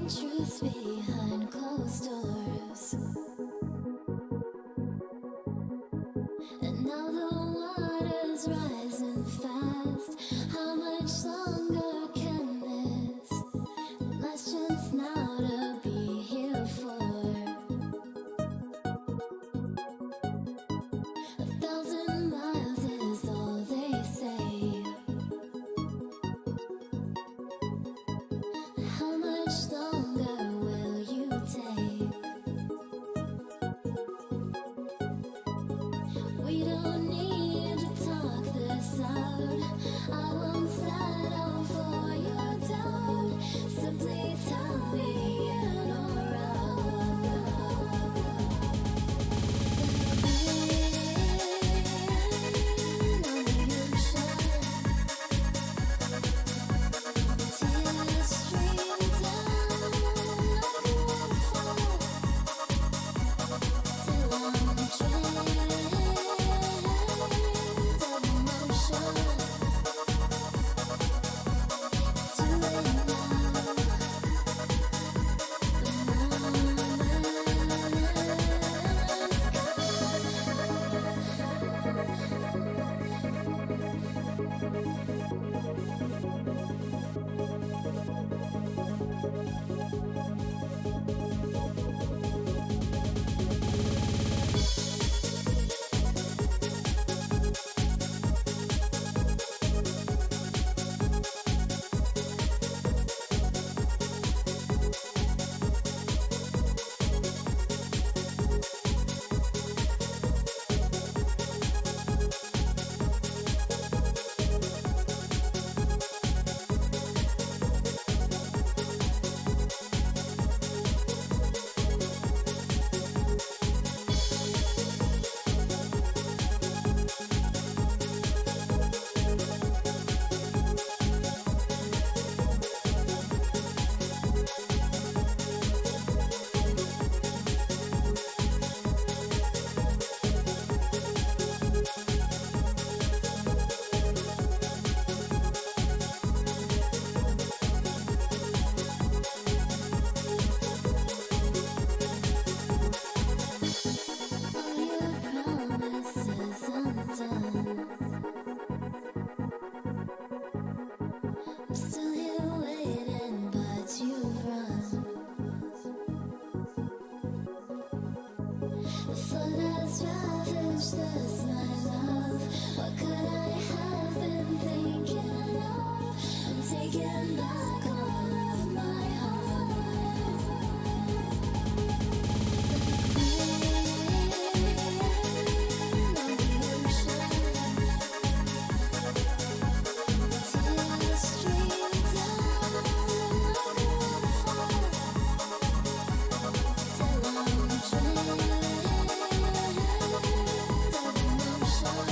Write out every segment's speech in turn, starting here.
truths behind closed doors. And now the water's rising fast. How much longer can this last chance now to be here for? 1,000 miles is all they say. How much longer will you take? We don't need to talk this out. I won't settle for your doubt. Simply tell me in or out. The wind on the ocean, tears stream down like a waterfall, till I'm drained of emotion. Too late now, the all your promises undone. I'm still here waiting, but you've run. The flood has ravaged us, my love. What could I have been thinking of? I'm taking back all of my heart. The wind on the ocean, tears stream down like a waterfall, till I'm drained of emotion. Too late now, the moment's gone.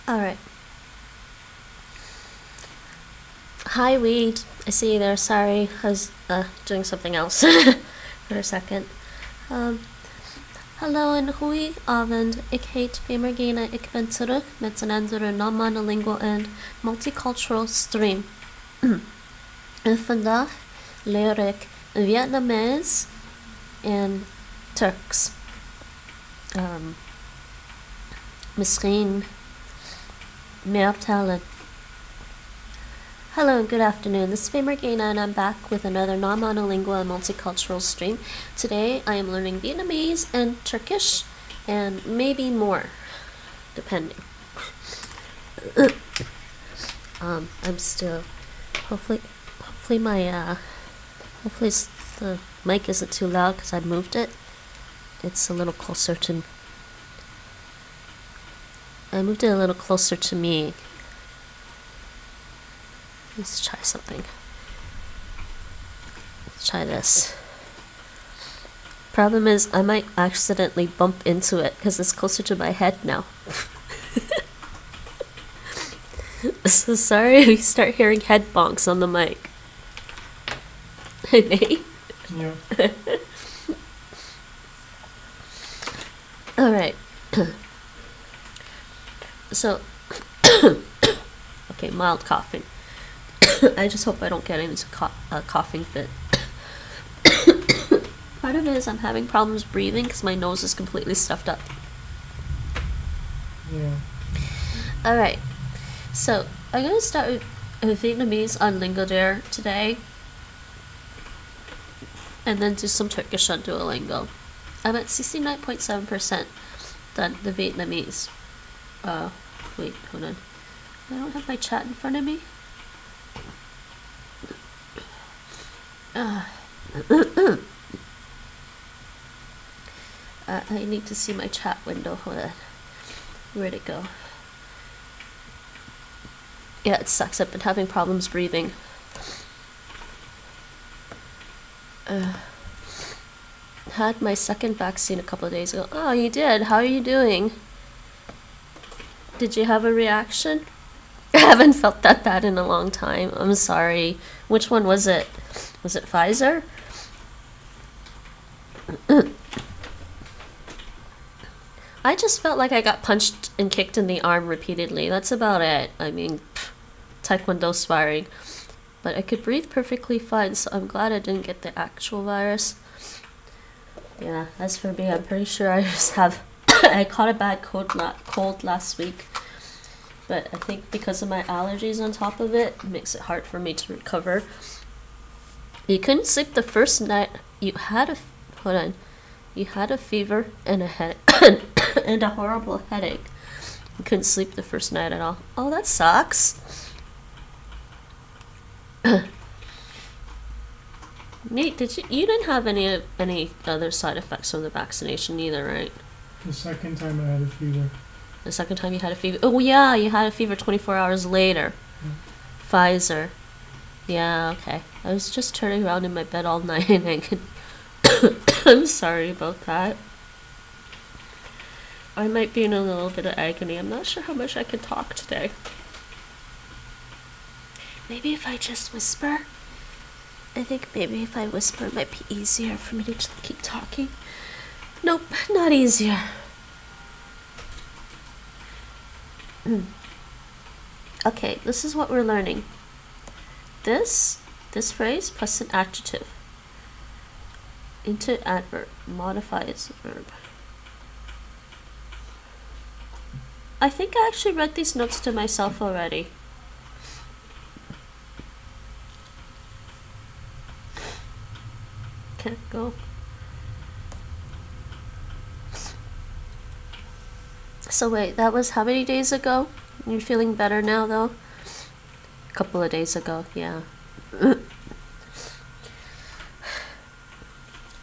All right. Hi, Weed. I see you there. Sorry, I was doing something else for a second. Hallo en goeie avond. Ik heet Vimergina. Ik ben terug met een andere non-monolingual en multicultural stream. En vandaag leer ik Vietnamees en Turks. Misschien meer talen. Hello and good afternoon. This is Vimergina and I'm back with another non-monolingual and multicultural stream. Today I am learning Vietnamese and Turkish and maybe more, depending. I'm still hopefully the mic isn't too loud because I moved it. It's a little closer to I moved it a little closer to me. Let's try something. Let's try this. Problem is, I might accidentally bump into it because it's closer to my head now. So sorry if you start hearing head bonks on the mic. Hey? Yeah. Alright. So, okay, mild coughing. I just hope I don't get into a coughing fit. Part of it is I'm having problems breathing because my nose is completely stuffed up. Yeah. Alright, so I'm going to start with Vietnamese on LingoDeer today. And then do some Turkish on Duolingo. I'm at 69.7% done the Vietnamese. Wait, hold on. I don't have my chat in front of me. I need to see my chat window. Hold on. Where'd it go? Yeah, it sucks. I've been having problems breathing. Had my second vaccine a couple of days ago. Oh, you did? How are you doing? Did you have a reaction? I haven't felt that bad in a long time. I'm sorry. Which one was it? Was it Pfizer? I just felt like I got punched and kicked in the arm repeatedly. That's about it. I mean, taekwondo sparring. But I could breathe perfectly fine, so I'm glad I didn't get the actual virus. Yeah, as for me, I'm pretty sure I just have... I caught a bad cold last week. But I think because of my allergies on top of it, it makes it hard for me to recover. You couldn't sleep the first night. You had a... Hold on. You had a fever and a head and a horrible headache. You couldn't sleep the first night at all. Oh, that sucks. Nate, you didn't have any other side effects from the vaccination either, right? The second time I had a fever. The second time you had a fever. Oh yeah, you had a fever 24 hours later. Yeah. Pfizer. Yeah, okay. I was just turning around in my bed all night and I could... I'm sorry about that. I might be in a little bit of agony. I'm not sure how much I can talk today. Maybe if I just whisper. I think maybe if I whisper it might be easier for me to just keep talking. Nope, not easier. Okay, this is what we're learning. This phrase plus an adjective into adverb modifies the verb. I think I actually read these notes to myself already. Can't go. So wait, that was how many days ago? You're feeling better now though? A couple of days ago, yeah.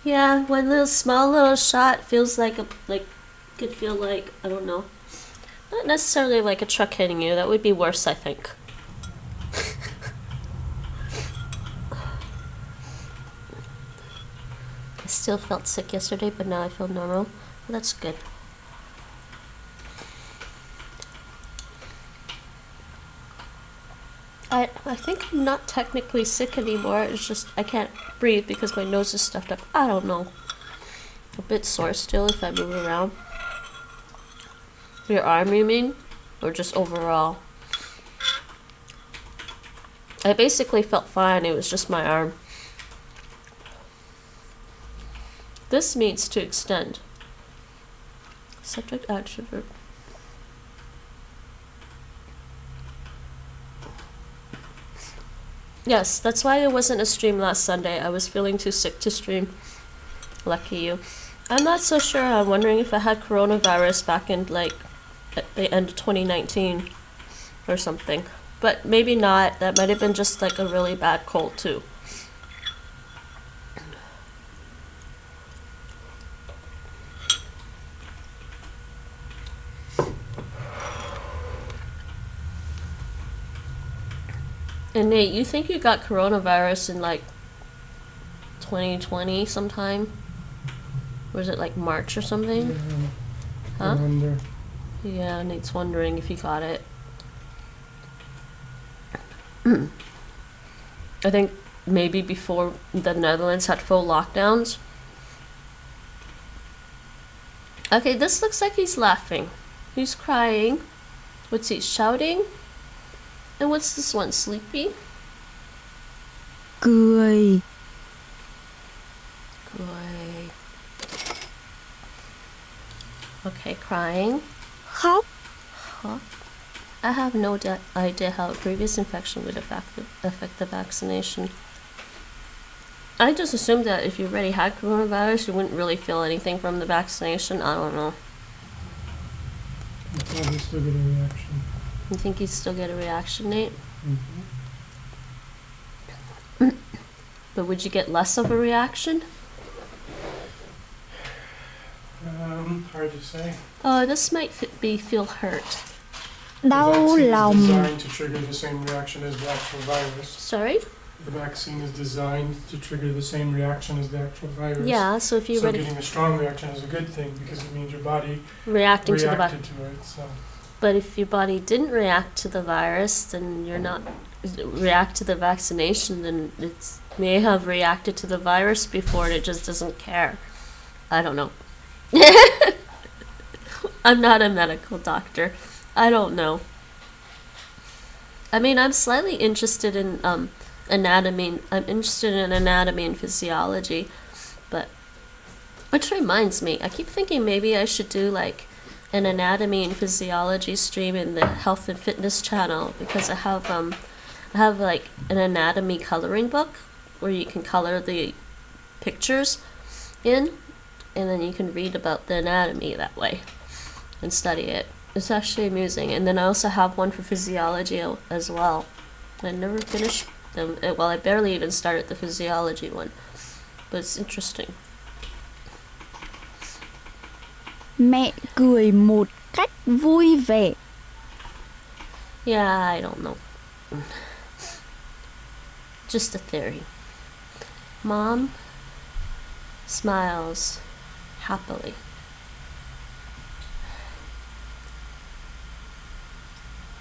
Yeah, one small little shot feels could feel like, I don't know. Not necessarily like a truck hitting you, that would be worse, I think. I still felt sick yesterday, but now I feel normal. Well, that's good. I think I'm not technically sick anymore. It's just I can't breathe because my nose is stuffed up. I don't know. A bit sore still if I move around. Your arm, you mean? Or just overall? I basically felt fine, it was just my arm. This means to extend. Subject, action, verb. Yes, that's why there wasn't a stream last Sunday. I was feeling too sick to stream. Lucky you. I'm not so sure. I'm wondering if I had coronavirus back in like at the end of 2019 or something. But maybe not. That might have been just like a really bad cold too. And Nate, you think you got coronavirus in like 2020 sometime? Or is it like March or something? Yeah, I Huh? wonder. Yeah, Nate's wondering if you got it. I think maybe before the Netherlands had full lockdowns. Okay, this looks like he's laughing. He's crying. What's he shouting? And what's this one? Sleepy? cười, Good. Okay, crying. khóc, Huh? I have no idea how a previous infection would affect the vaccination. I just assumed that if you already had coronavirus, you wouldn't really feel anything from the vaccination. I don't know. I'll probably still get a reaction. You think you'd still get a reaction, Nate? But would you get less of a reaction? Hard to say. Oh, this might feel hurt. đau The vaccine is lòng, designed to trigger the same reaction as the actual virus. Sorry? The vaccine is designed to trigger the same reaction as the actual virus. Yeah, so if you So already getting a strong reaction is a good thing because it means your body reacting to the virus. reacted to it. So But if your body didn't react to the virus, then you're not react to the vaccination, then it may have reacted to the virus before and it just doesn't care. I don't know. I'm not a medical doctor. I don't know. I mean, I'm slightly interested in anatomy. I'm interested in anatomy and physiology, but which reminds me, I keep thinking maybe I should do like an anatomy and physiology stream in the health and fitness channel because I have like an anatomy coloring book where you can color the pictures in, and then you can read about the anatomy that way and study it. It's actually amusing. And then I also have one for physiology as well. I never finished them. Well, I barely even started the physiology one, but it's interesting. mẹ cười một cách vui vẻ, Yeah, I don't know. Just a theory. Mom smiles happily.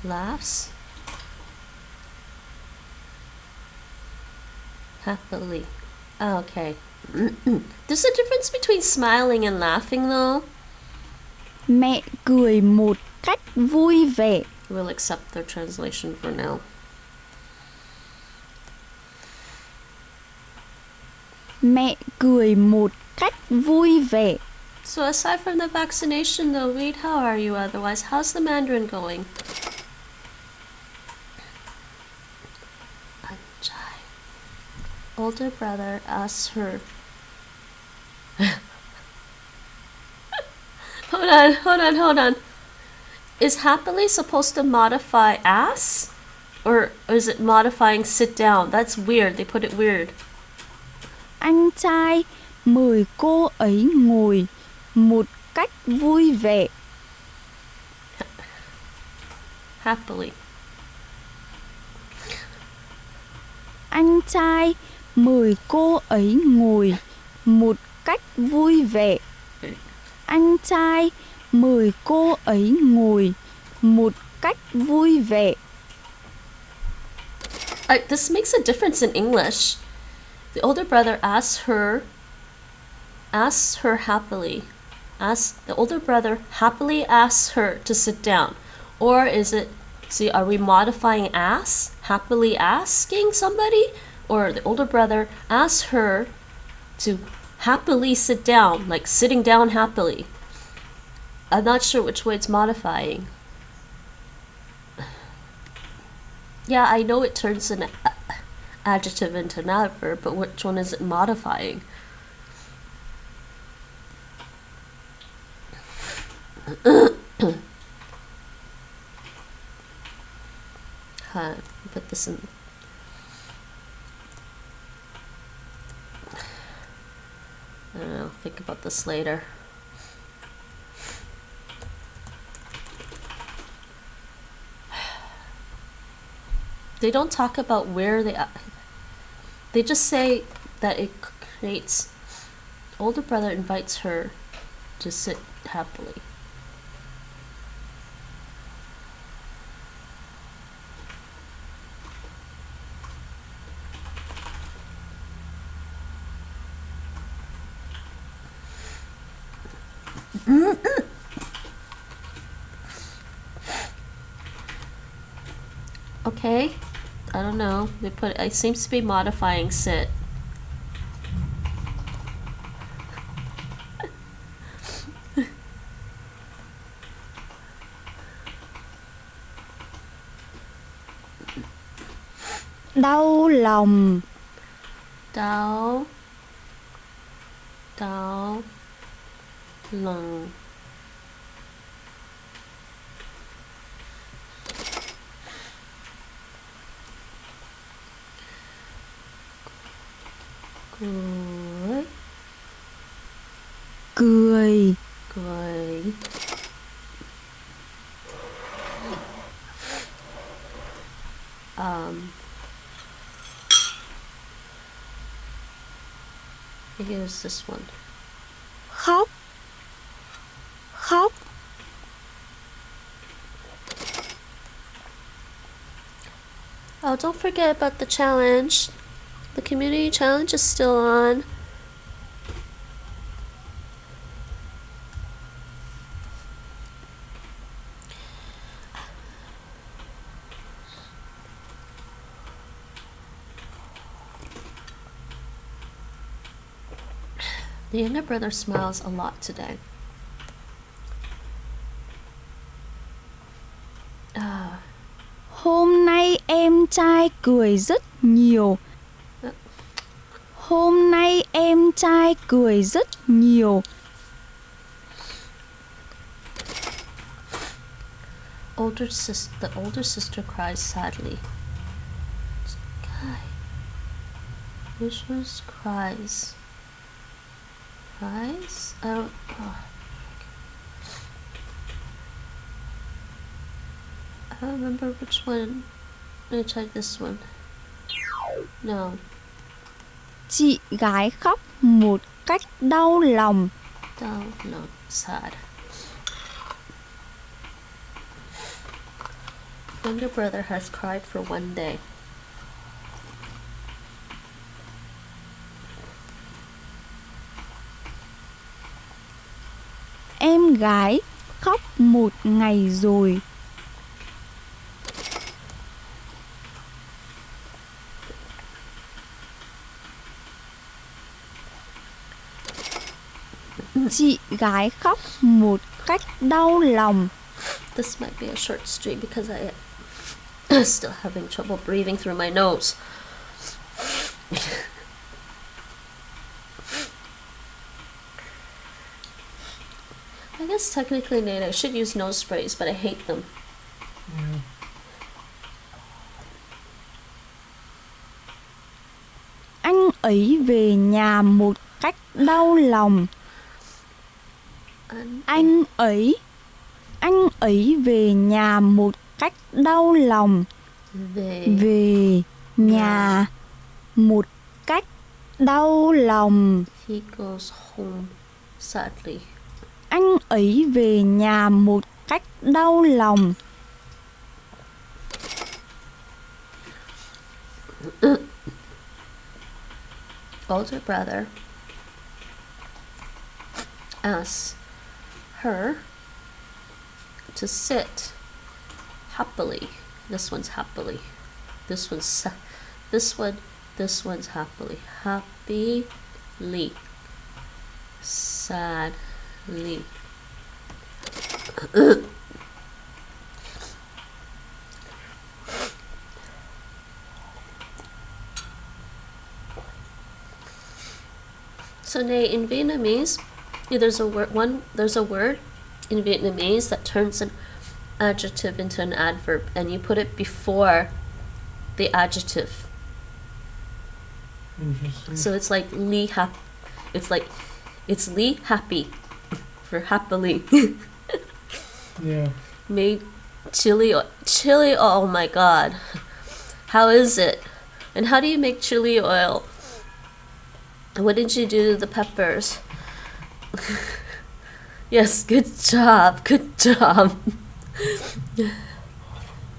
Laughs happily. Oh, okay. There's a difference between smiling and laughing, though. mẹ cười một cách vui vẻ, We'll accept their translation for now. mẹ cười một cách vui vẻ, So aside from the vaccination, though, Reed, how are you otherwise? How's the Mandarin going? Anjai. Older brother asks her. Hold on. Is happily supposed to modify ass? Or is it modifying sit down? That's weird. They put it weird. anh trai mời cô ấy ngồi một cách vui vẻ, Happily. anh trai mời cô ấy ngồi một cách vui vẻ, anh trai mời cô ấy ngồi một cách vui vẻ. This makes a difference in English. The older brother asks her asks her happily. The older brother happily asks her to sit down. Or is it, see, are we modifying ask? Happily asking somebody? Or the older brother asks her to happily sit down, like sitting down happily. I'm not sure which way it's modifying. Yeah, I know it turns an adjective into an adverb, but which one is it modifying? Put this in. I don't know, think about this later. They don't talk about where they just say that it creates. Older brother invites her to sit happily. Okay, I don't know. It seems to be modifying sit. Đau lòng. Đau lòng. Cười. Cười. Here's this one. Khóc. Khóc. Oh, don't forget about the challenge. The community challenge is still on. The younger brother smiles a lot today. Hôm nay em trai cười rất nhiều. Hôm nay em trai cười rất nhiều. The older sister cries sadly. Guy. Which was cries? Cries? I don't. Oh. I don't remember which one. Let me try this one. No. Chị gái khóc một cách đau lòng. No, sad. Younger brother has cried for one day. Em gái khóc một ngày rồi. Chị gái khóc một cách đau lòng. This might be a short stream because I am still having trouble breathing through my nose. I guess technically, Nate, I should use nose sprays, but I hate them. Yeah. Anh ấy về nhà một cách đau lòng. Anh ấy về nhà một cách đau lòng. Về nhà một cách đau lòng. He goes home sadly. Anh ấy về nhà một cách đau lòng. Older brother asks her to sit happily. This one's happily. This one's happily. Happily. Sadly. So nay, in Vietnamese, there's a word in Vietnamese that turns an adjective into an adverb, and you put it before the adjective. Interesting. So it's like it's Lee happy for happily. Yeah. Made chili. Oh my god, how is it? And how do you make chili oil? What did you do to the peppers? Yes, good job.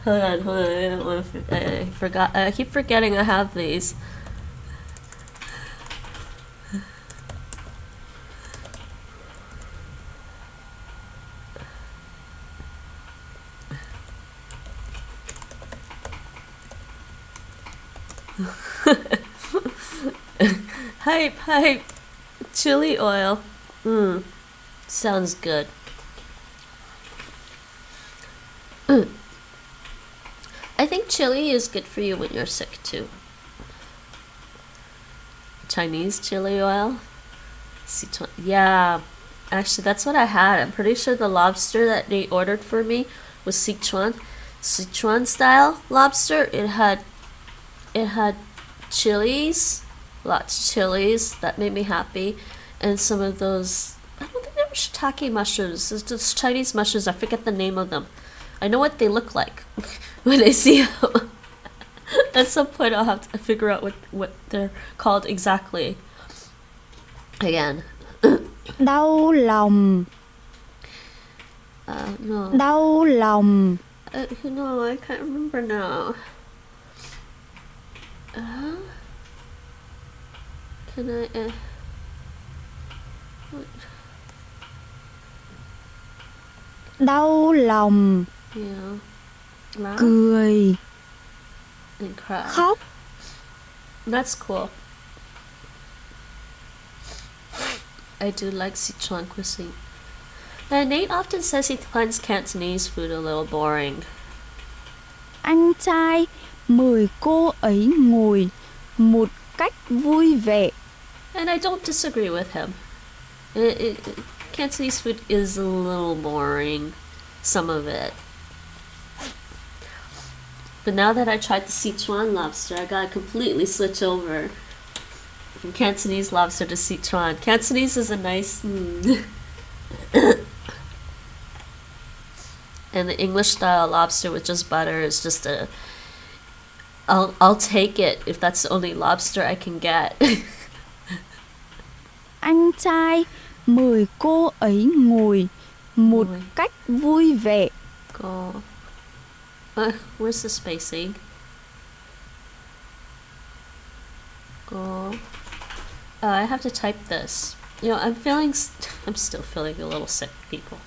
Hold on. I forgot. I keep forgetting I have these. Hype. Chili oil. Sounds good. I think chili is good for you when you're sick too. Chinese chili oil. Sichuan. Yeah, actually that's what I had. I'm pretty sure the lobster that they ordered for me was Sichuan style lobster. It had chilies, lots of chilies that made me happy, and some of those, I don't think they were shiitake mushrooms. It's just Chinese mushrooms. I forget the name of them. I know what they look like when I see them. At some point I'll have to figure out what they're called exactly. Again. Đau lòng. No. Đau lòng. No, I can't remember now. Can I? What? Đau lòng. Yeah. Laugh Cười. and cry. Khóc. That's cool. I do like Sichuan cuisine. And Nate often says he finds Cantonese food a little boring. Anh trai mời cô ấy ngồi một cách vui vẻ. And I don't disagree with him. Cantonese food is a little boring, some of it. But now that I tried the Sichuan lobster, I gotta completely switch over from Cantonese lobster to Sichuan. Cantonese is a nice... And the English style lobster with just butter is just a... I'll take it if that's the only lobster I can get. Anh trai mời cô ấy ngồi một cách vui vẻ. Go. Where's the spacing? Go. I have to type this. You know, I'm still feeling a little sick, people.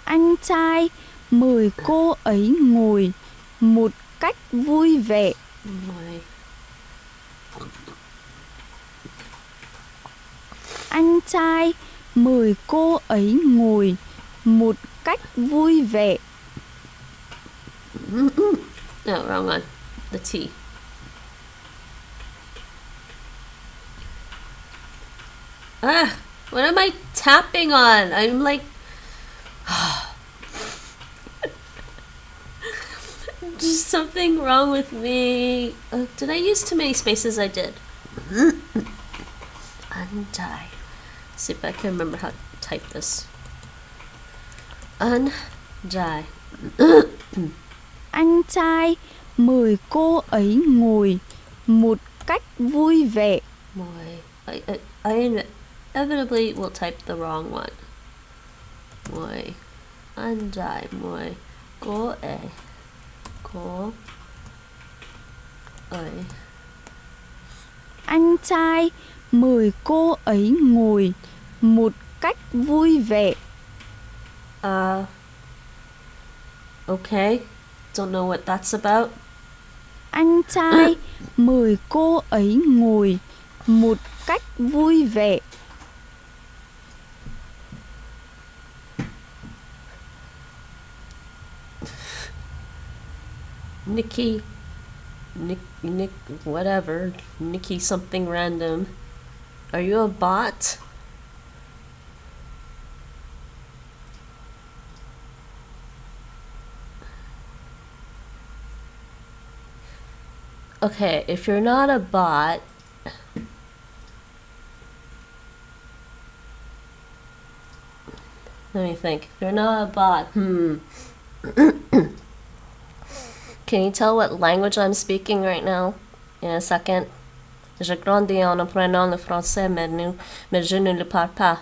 Anh trai mời cô ấy ngồi một cách vui vẻ. My. Anh trai mời cô ấy ngồi một cách vui vẻ. No, wrong one. The T. What am I tapping on? I'm like... Just something wrong with me. Did I use too many spaces? I did. Untie. See if I can remember how to type this. Untie. Anh trai mời cô ấy ngồi một cách vui vẻ. Moi. I inevitably will type the wrong one. Moi. Untie. Moi. Cô ấy. Cô ấy. Anh trai mời cô ấy ngồi một cách cách vui vẻ. Okay. Don't know what that's about. Anh trai mời cô ấy ngồi một cách vui vẻ. Nick, whatever. Nikki something random. Are you a bot? Okay, if you're not a bot, let me think. If you're not a bot, can you tell what language I'm speaking right now? In a second. Je grandis en apprenant le français, mais je ne le parle pas.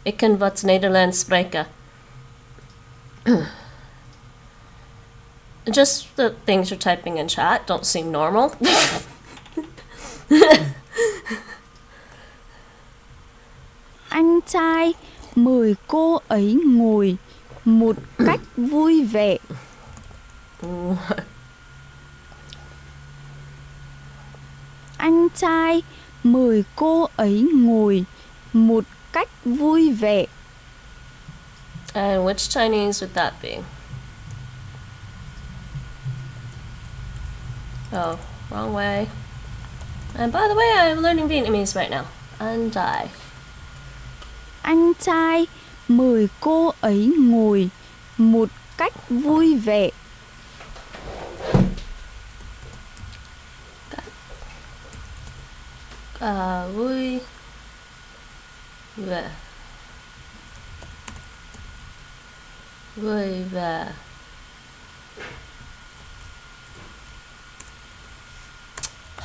Ik kan wat Nederlands spreken. Just the things you're typing in chat don't seem normal. Anh trai mời cô ấy ngồi một cách vui vẻ. Anh trai mời cô ấy ngồi một cách vui vẻ. And which Chinese would that be? Oh, wrong way. And by the way, I'm learning Vietnamese right now. And I. Anh trai mời cô ấy ngồi một cách vui vẻ. Vui vẻ. Vui vẻ.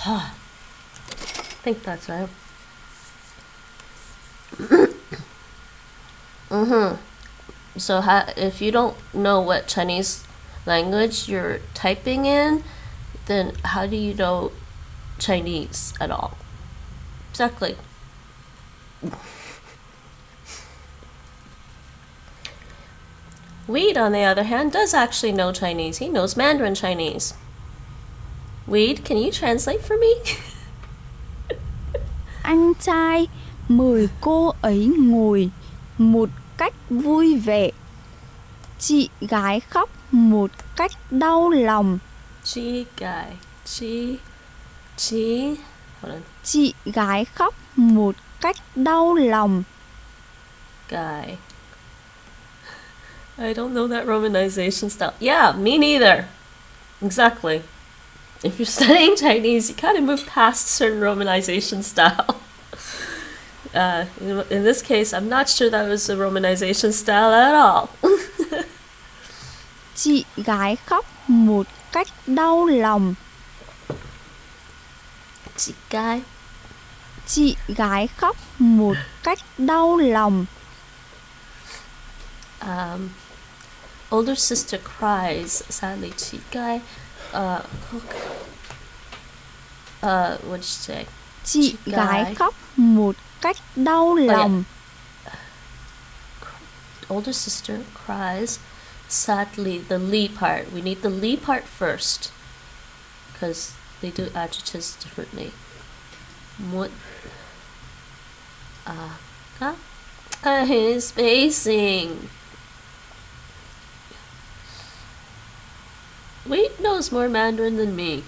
I think that's right. So if you don't know what Chinese language you're typing in, then how do you know Chinese at all? Exactly. Weed, on the other hand, does actually know Chinese. He knows Mandarin Chinese. Weed, can you translate for me? Anh trai mời cô ấy ngồi một cách vui vẻ. Chị gái khóc một cách đau lòng. Chi guy. Chi. Hold on. Chị gái khóc một cách đau lòng. Guy. I don't know that romanization style. Yeah, me neither. Exactly. If you're studying Chinese, you kind of move past certain romanization style. In this case, I'm not sure that was a romanization style at all. Chị gái khóc một cách đau lòng. Chị gái. Chị gái khóc một cách đau lòng. Older sister cries sadly. Chị gái. What'd you say? Chị gái khóc một cách đau lòng. Older sister cries sadly. The Li part. We need the Li part first, because they do adjectives differently. What? His spacing. Wade knows more Mandarin than me.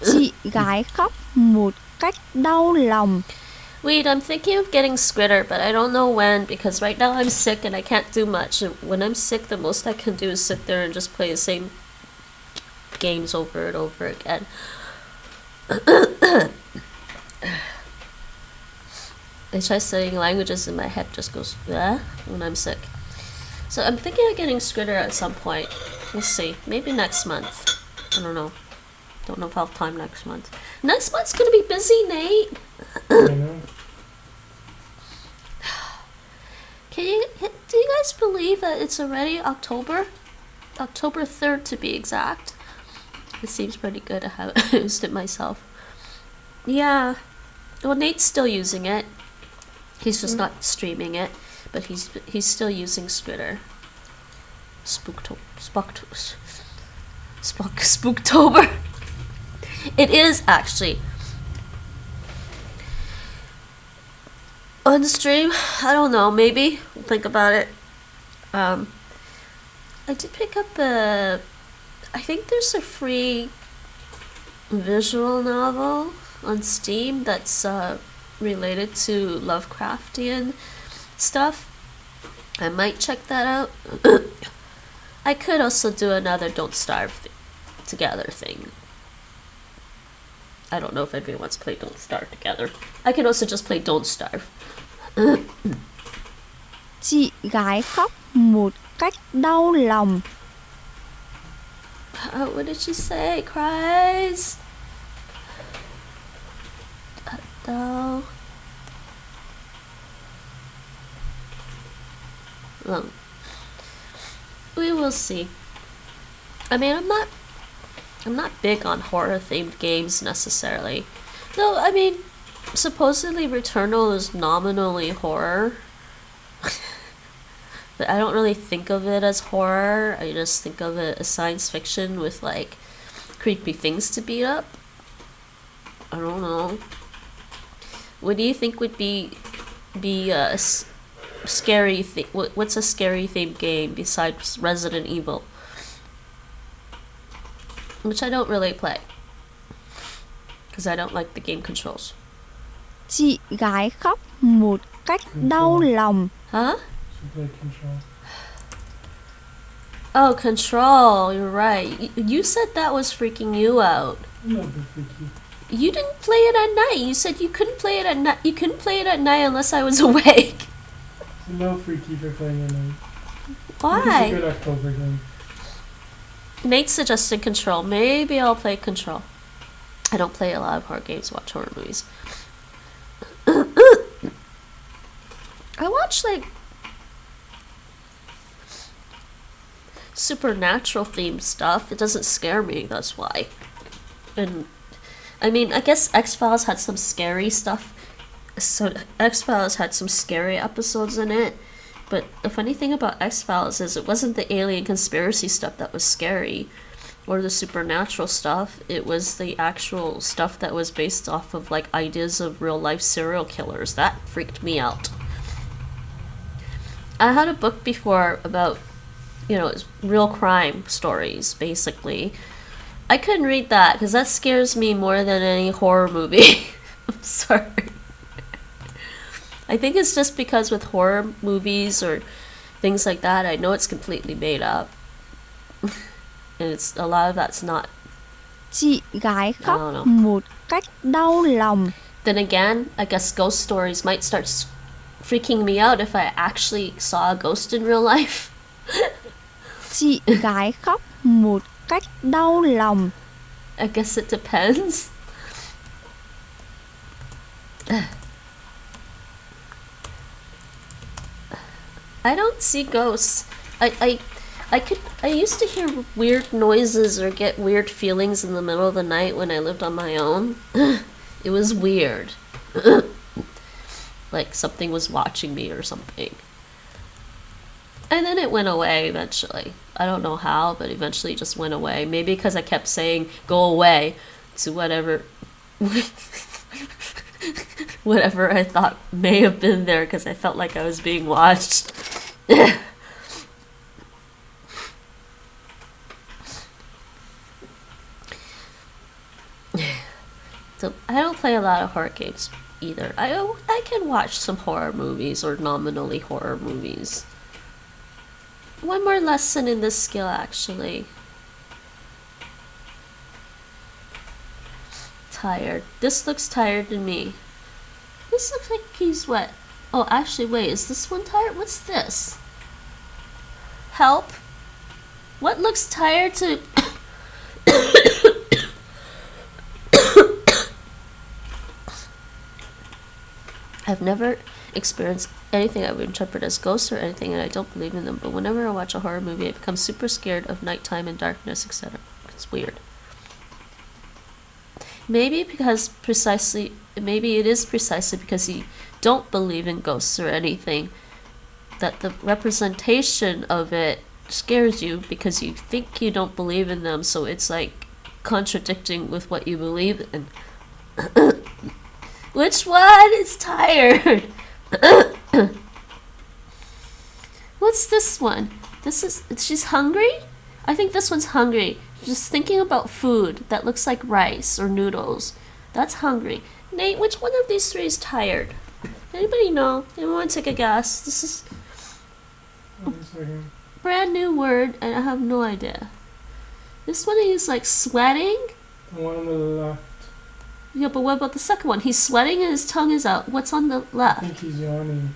Chị gái khóc một cách đau lòng. Wait, I'm thinking of getting Skritter, but I don't know when, because right now I'm sick and I can't do much. And when I'm sick, the most I can do is sit there and just play the same games over and over again. I try studying languages and my head just goes when I'm sick. So I'm thinking of getting Skritter at some point. We'll see. Maybe next month. I don't know. Don't know if I'll have time next month. Next month's gonna be busy, Nate. I know. Do you guys believe that it's already October? October 3rd to be exact. It seems pretty good. I haven't used it myself. Yeah. Well, Nate's still using it. He's just not streaming it, but he's still using Twitter. Spooktober. It is actually on stream. I don't know. Maybe think about it. I did pick up a. I think there's a free visual novel on Steam that's related to Lovecraftian stuff. I might check that out. I could also do another Don't Starve Together thing. I don't know if anybody wants to play Don't Starve Together. I can also just play Don't Starve. Chị gái khóc một cách đau lòng. What did she say? Cries. No. Well, we will see. I mean, I'm not big on horror themed games necessarily. Though, I mean, supposedly Returnal is nominally horror. But I don't really think of it as horror. I just think of it as science fiction with like creepy things to beat up. I don't know. What do you think would be a scary thing? What's a scary themed game besides Resident Evil? Which I don't really play because I don't like the game controls. Chị gái khóc một cách đau lòng. Huh? Should play Control. Oh, Control. You're right. You said that was freaking you out. No, but freaky. You didn't play it at night. You said you couldn't play it at night. You couldn't play it at night unless I was awake. So no freaky for playing at night. It's a Why? good October game. Nate suggested Control. Maybe I'll play Control. I don't play a lot of horror games. Watch horror movies. I watch like supernatural themed stuff. It doesn't scare me. That's why. And I mean, I guess X-Files had some scary stuff. So X-Files had some scary episodes in it. But the funny thing about X-Files is it wasn't the alien conspiracy stuff that was scary or the supernatural stuff. It was the actual stuff that was based off of like ideas of real life serial killers. That freaked me out. I had a book before about, real crime stories, basically. I couldn't read that because that scares me more than any horror movie. I'm sorry. I think it's just because with horror movies or things like that, I know it's completely made up. And it's a lot of that's not. Chị gái khóc một cách đau lòng. Then again, I guess ghost stories might start freaking me out if I actually saw a ghost in real life. Chị gái khóc một cách đau lòng. I guess it depends. I don't see ghosts. I used to hear weird noises or get weird feelings in the middle of the night when I lived on my own. It was weird. Like something was watching me or something. And then it went away eventually. I don't know how, but eventually it just went away. Maybe because I kept saying, go away, to whatever whatever I thought may have been there because I felt like I was being watched. So I don't play a lot of horror games either. I can watch some horror movies or nominally horror movies. One more lesson in this skill actually. Tired. This looks tired to me. This looks like he's what? Oh, actually, wait, is this one tired? What's this? Help. What looks tired to... I've never experienced anything I would interpret as ghosts or anything, and I don't believe in them, but whenever I watch a horror movie, I become super scared of nighttime and darkness, etc. It's weird. Maybe it is precisely because you don't believe in ghosts or anything that the representation of it scares you, because you think you don't believe in them, so it's like contradicting with what you believe in. Which one is tired? What's this one? She's hungry? I think this one's hungry. Just thinking about food that looks like rice or noodles. That's hungry. Nate, which one of these three is tired? Anybody know? Anyone take a guess? This is One second. brand new word and I have no idea. This one is like sweating. The one on the left. Yeah, but what about the second one? He's sweating and his tongue is out. What's on the I left? think he's yawning.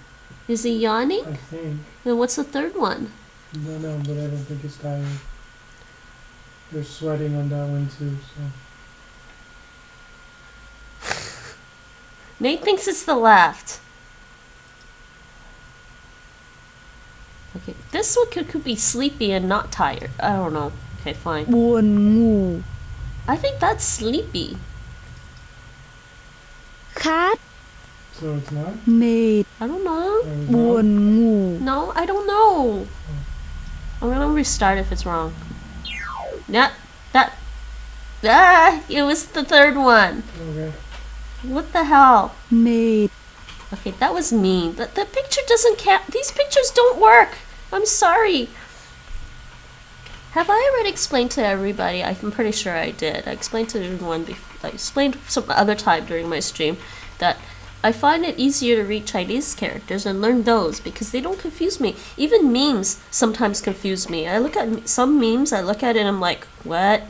Is he yawning? I think. And what's the third one? I don't know, but I don't think he's tired. They're sweating on that one too, so. Nate thinks it's the left. Okay, this one could be sleepy and not tired. I don't know. Okay, fine. Buồn ngủ. I think that's sleepy. Khát. So it's not? Mệt. I don't know. Or it's Buồn ngủ. No, I don't know. I'm gonna restart if it's wrong. Yeah, it was the third one. not? Okay. What the hell? Mệt. Okay, that was mean. The picture doesn't count. These pictures don't work. I'm sorry. Have I already explained to everybody? I'm pretty sure I did. I explained to everyone before. I explained some other time during my stream that I find it easier to read Chinese characters and learn those because they don't confuse me. Even memes sometimes confuse me. I look at some memes, I look at it and I'm like, what?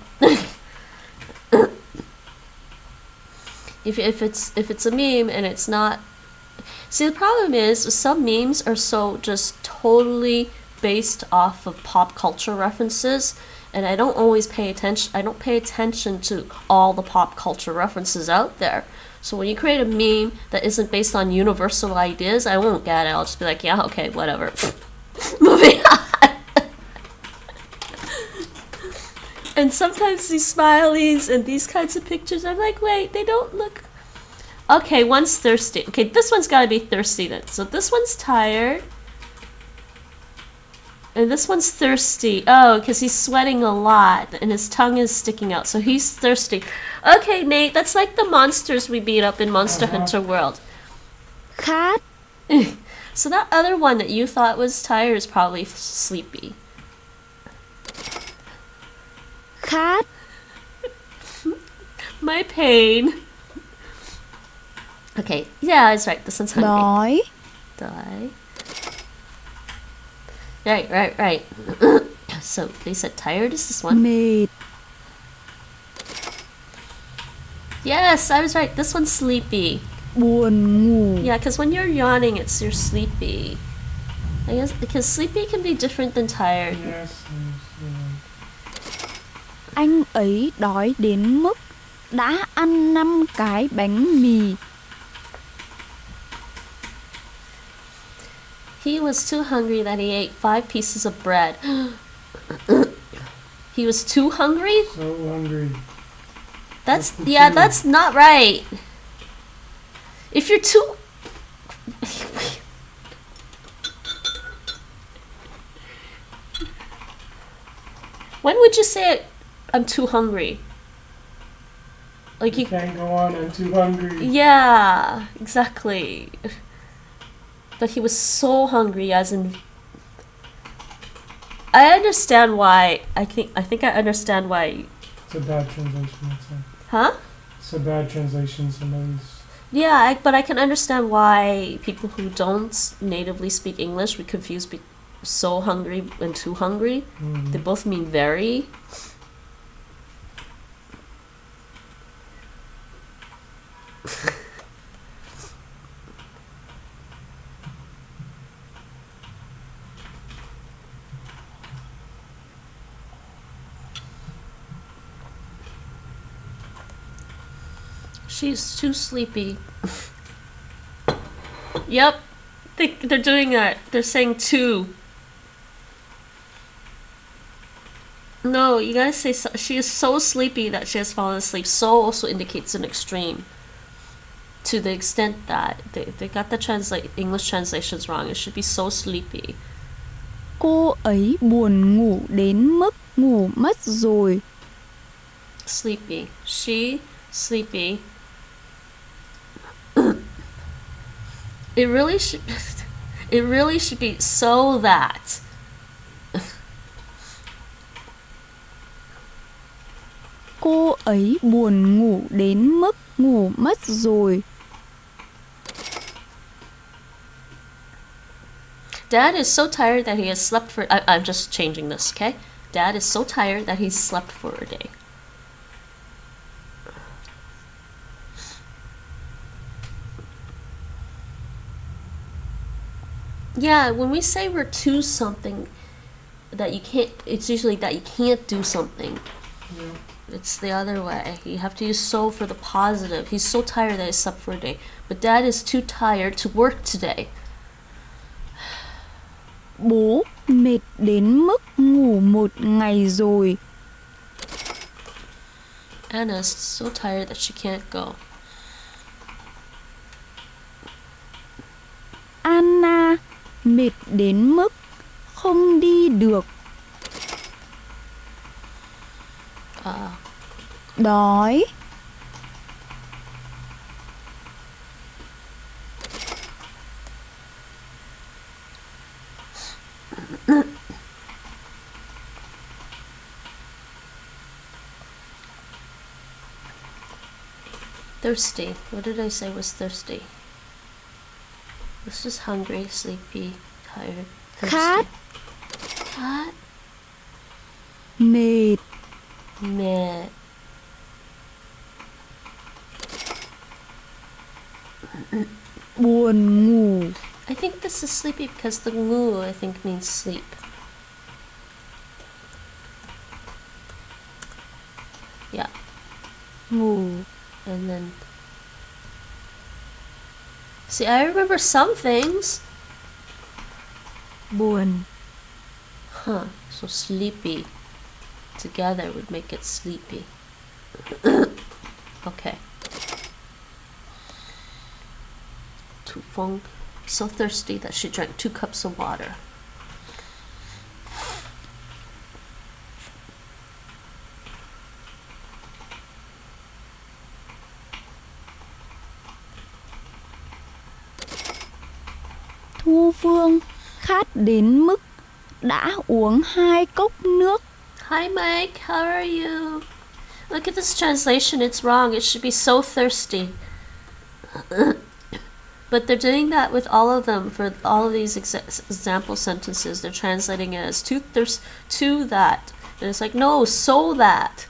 if it's a meme and it's not. See, the problem is some memes are so just totally based off of pop culture references, and I don't always pay attention. I don't pay attention to all the pop culture references out there. So when you create a meme that isn't based on universal ideas, I won't get it. I'll just be like, yeah, okay, whatever. Moving on. And sometimes these smileys and these kinds of pictures, I'm like, wait, they don't look. Okay, one's thirsty. Okay, this one's gotta be thirsty then. So this one's tired. And this one's thirsty. Oh, because he's sweating a lot and his tongue is sticking out. So he's thirsty. Okay, Nate, that's like the monsters we beat up in Monster Hunter World. Khát. So that other one that you thought was tired is probably sleepy. Khát. My pain. Okay, yeah, that's right. This one's hungry. Đói. Die. Right. So they said tired is this one. Mệt. Yes, I was right. This one's sleepy. Buồn ngủ. Yeah, because when you're yawning, you're sleepy. I guess because sleepy can be different than tired. Yes. Anh ấy đói đến mức đã ăn 5 cái bánh mì. He was too hungry that he ate 5 pieces of bread. He was too hungry? So hungry. That's not right. If you're too When would you say I'm too hungry? Like You can't go on, I'm too hungry. Yeah, exactly. But he was so hungry, as in. I understand why. I think I understand why. It's a bad translation, that's all. Huh? It's a bad translation, some of these. Yeah, but I can understand why people who don't natively speak English would confuse so hungry and too hungry. They both mean very. She's too sleepy. Yep. They're doing that. They're saying two. No, you gotta say so, she is so sleepy that she has fallen asleep. So also indicates an extreme. To the extent that they got the English translations wrong. It should be so sleepy. Cô ấy buồn ngủ đến mức ngủ mất rồi. Sleepy. She sleepy. It really should be so that. Cô ấy buồn ngủ đến mức ngủ mất rồi. Dad is so tired that he has slept for... I'm just changing this, okay? Dad is so tired that he's slept for a day. Yeah, when we say we're to something that you can't... It's usually that you can't do something. Yeah. It's the other way. You have to use so for the positive. He's so tired that he slept for a day. But Dad is too tired to work today. Bố mệt đến mức ngủ một ngày rồi. Anna's so tired that she can't go. Anna mệt đến mức không đi được. Đói. Thirsty. What did I say was thirsty? This is hungry, sleepy, tired, thirsty. Khát. Khát. Mệt. Mệt. Buồn ngủ. I think this is sleepy because the ngu I think means sleep. Yeah. Ngủ. And then... See, I remember some things. Buồn. Huh. So sleepy. Together would make it sleepy. Okay. Tu Feng, so thirsty that she drank 2 cups of water. Thu Phương khát đến mức đã uống 2 cốc nước. Hi Mike, how are you? Look at this translation, it's wrong. It should be so thirsty. But they're doing that with all of them for all of these example sentences. They're translating it as to that. And it's like, no, so that.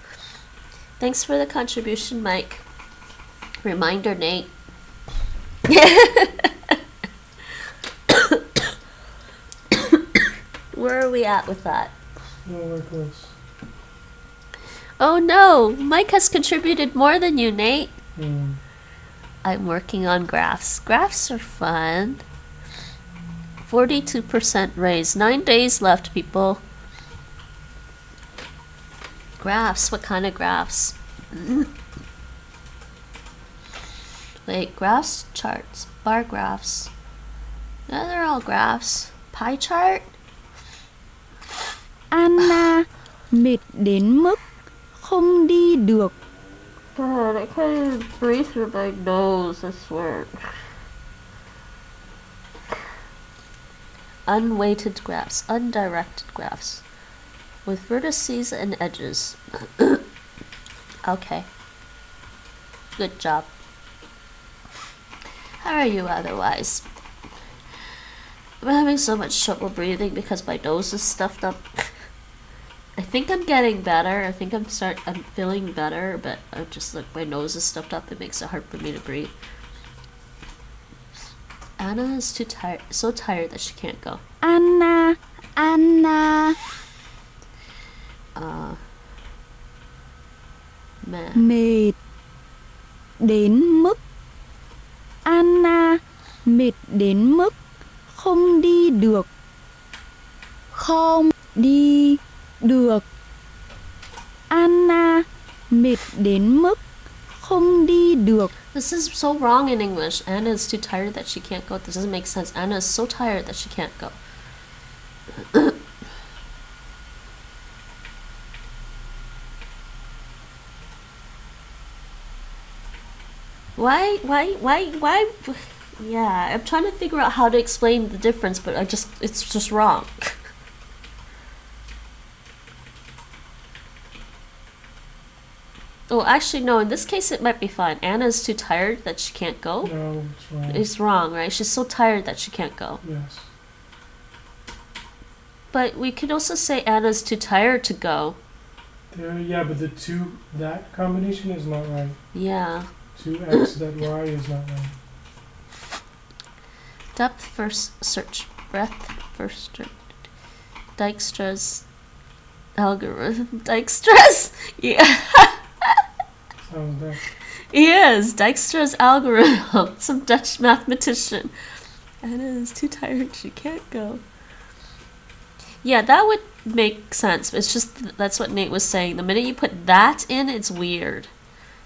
Thanks for the contribution, Mike. Reminder, Nate. Where are we at with that? No, we're close. Oh no, Mike has contributed more than you, Nate. Mm. I'm working on graphs. Graphs are fun. 42% raise. 9 days left, people. Graphs, what kind of graphs? Wait, graphs, charts, bar graphs. Yeah, they're all graphs. Pie chart? Anna mệt đến mức không đi được. God, I can't even breathe through my nose, I swear. Unweighted graphs, undirected graphs, with vertices and edges. Okay. Good job. How are you otherwise? I'm having so much trouble breathing because my nose is stuffed up. I think I'm getting better. I think I'm feeling better, but I'm just like my nose is stuffed up. It makes it hard for me to breathe. Anna is too tired, so tired that she can't go. Anna mệt đến mức. Anna mệt đến mức không đi được. Không đi được. Anna mệt đến mức không đi được. This is so wrong in English. Anna is too tired that she can't go. This doesn't make sense. Anna is so tired that she can't go. Why? Yeah, I'm trying to figure out how to explain the difference, but it's just wrong. Oh, actually, no, in this case it might be fine. Anna's too tired that she can't go. No, it's wrong. It's wrong, right? She's so tired that she can't go. Yes. But we could also say Anna's too tired to go. There, yeah, but the two, that combination is not right. Yeah. 2x that y is not right. Depth first search. Breadth first search. Dijkstra's algorithm. Dijkstra's? Yeah. Sounds bad. Yes, Dijkstra's algorithm. Some Dutch mathematician. Anna is too tired. She can't go. Yeah, that would make sense. It's just that's what Nate was saying. The minute you put that in, it's weird.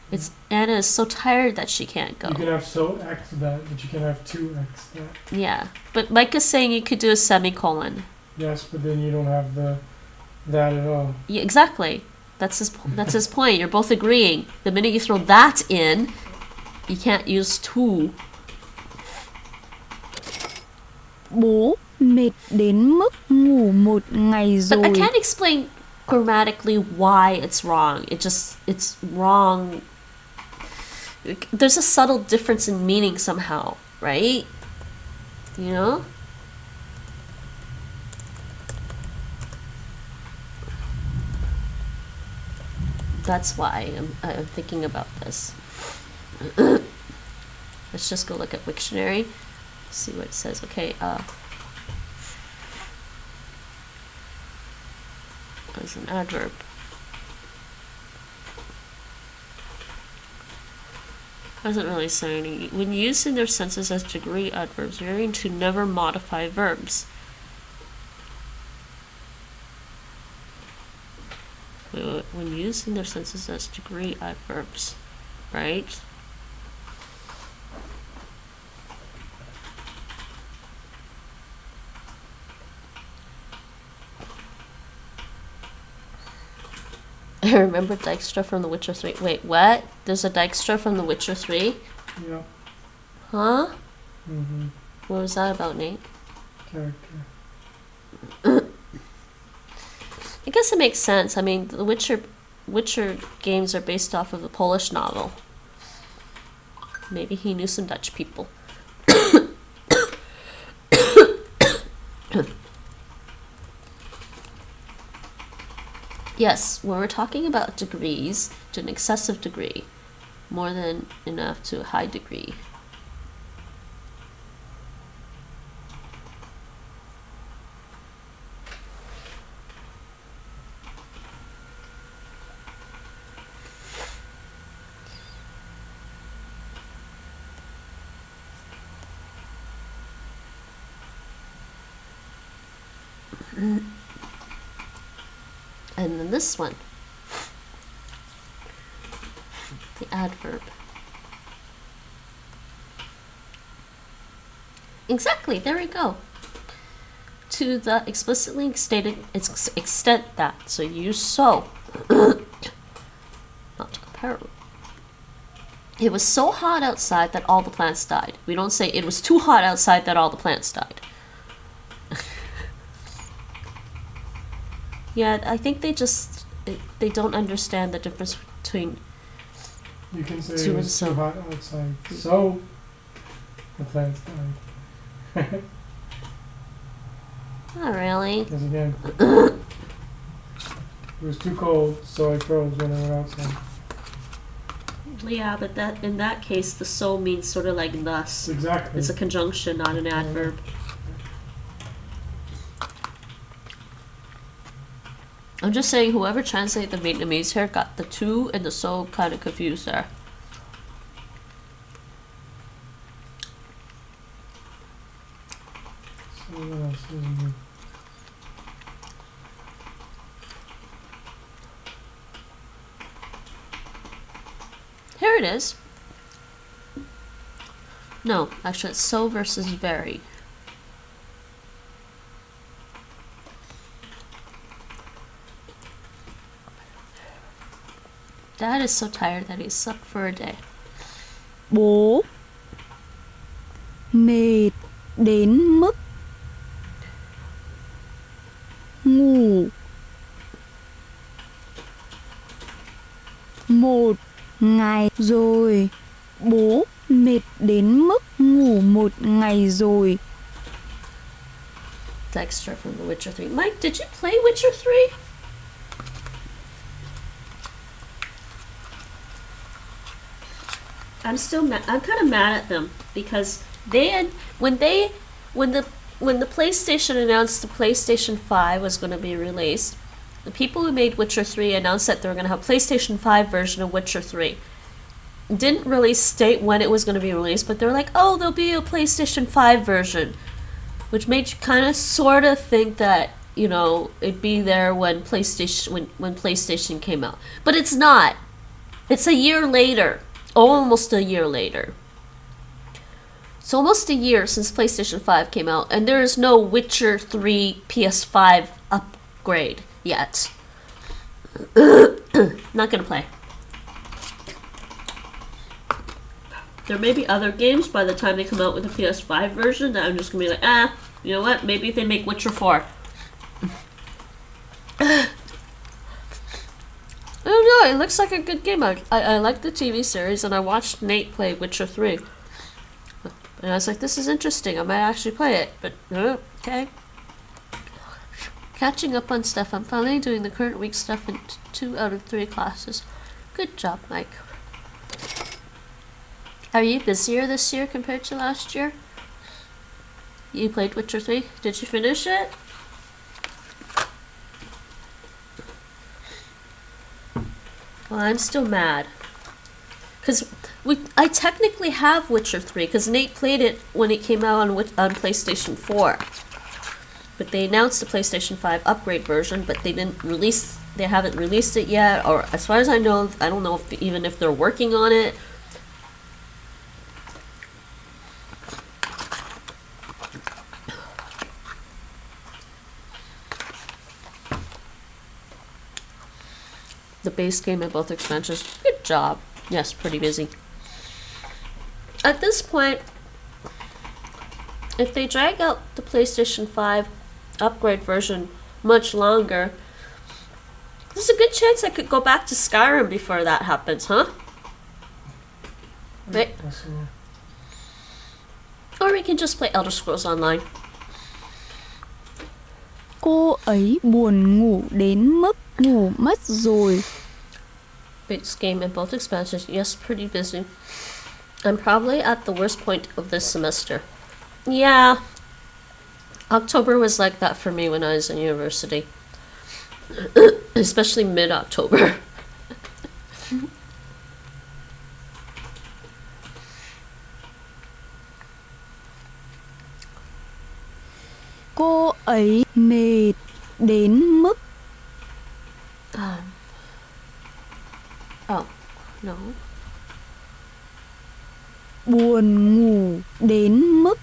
It's Anna is so tired that she can't go. You can have so x that, but you can have 2x that. Yeah, but Mike is saying you could do a semicolon. Yes, but then you don't have that at all. Yeah, exactly. That's his point. You're both agreeing. The minute you throw that in, you can't use to. Bố mệt đến mức ngủ một ngày But I rồi. can't explain grammatically why it's wrong. It's wrong. There's a subtle difference in meaning somehow, right? You know? That's why I'm thinking about this. Let's just go look at Wiktionary, see what it says. Okay, as an adverb. Doesn't really say any. When used in their senses as degree adverbs, varying to never modify verbs. Wait, when used in their senses as degree adverbs, right? I remember Dijkstra from The Witcher 3. Wait, what? There's a Dijkstra from The Witcher 3? Yeah. Huh? Mm-hmm. What was that about, Nate? Character. I guess it makes sense. I mean, the Witcher games are based off of a Polish novel. Maybe he knew some Dutch people. Yes, when we're talking about degrees, to an excessive degree, more than enough to a high degree. And then this one, the adverb. Exactly, there we go. To the explicitly stated extent that, so use so. Not to compare. It was so hot outside that all the plants died. We don't say it was too hot outside that all the plants died. Yeah, I think they don't understand the difference between. You can say To it was and so. too hot outside, so the plants died. Not really. Because again, it was too cold, so I froze when I went outside. Yeah, but that in that case, the so means sort of like thus. Exactly. It's a conjunction, not an adverb. I'm just saying, whoever translated the Vietnamese here got the to and the so kind of confused there. So what else is in here? Here it is. No, actually it's so versus very. Dad is so tired that he slept for a day. Bố mệt đến mức ngủ một ngày rồi. Bố mệt đến mức ngủ một ngày rồi. Dexter from The Witcher 3. Mike, did you play Witcher 3? I'm kind of mad at them because they had when the PlayStation announced the PlayStation 5 was going to be released, the people who made Witcher 3 announced that they were going to have a PlayStation 5 version of Witcher 3. Didn't really state when it was going to be released, but they were like, oh, there'll be a PlayStation 5 version, which made you kind of sort of think that, you know, it'd be there when PlayStation came out. But it's not. It's a year later. Almost a year later. It's almost a year since PlayStation 5 came out, and there is no Witcher 3 PS5 upgrade yet. Not gonna play. There may be other games by the time they come out with a PS5 version that I'm just gonna be like, you know what? Maybe if they make Witcher 4. I don't know, it looks like a good game. I like the TV series, and I watched Nate play Witcher 3. And I was like, this is interesting, I might actually play it, but okay. Catching up on stuff. I'm finally doing the current week stuff in 2 out of 3 classes. Good job, Mike. Are you busier this year compared to last year? You played Witcher 3? Did you finish it? Well, I'm still mad. Because I technically have Witcher 3, because Nate played it when it came out on PlayStation 4. But they announced the PlayStation 5 upgrade version, but they haven't released it yet, or as far as I know, I don't know even if they're working on it. The base game and both expansions. Good job. Yes, pretty busy. At this point, if they drag out the PlayStation 5 upgrade version much longer, there's a good chance I could go back to Skyrim before that happens, huh? Right? Or we can just play Elder Scrolls Online. Cô ấy buồn ngủ đến mức ngủ mất rồi. Base game and both expansions. Yes, pretty busy. I'm probably at the worst point of this semester. Yeah. October was like that for me when I was in university. Especially mid-October. Cô ấy mệt đến mức Oh, no. buồn ngủ đến mức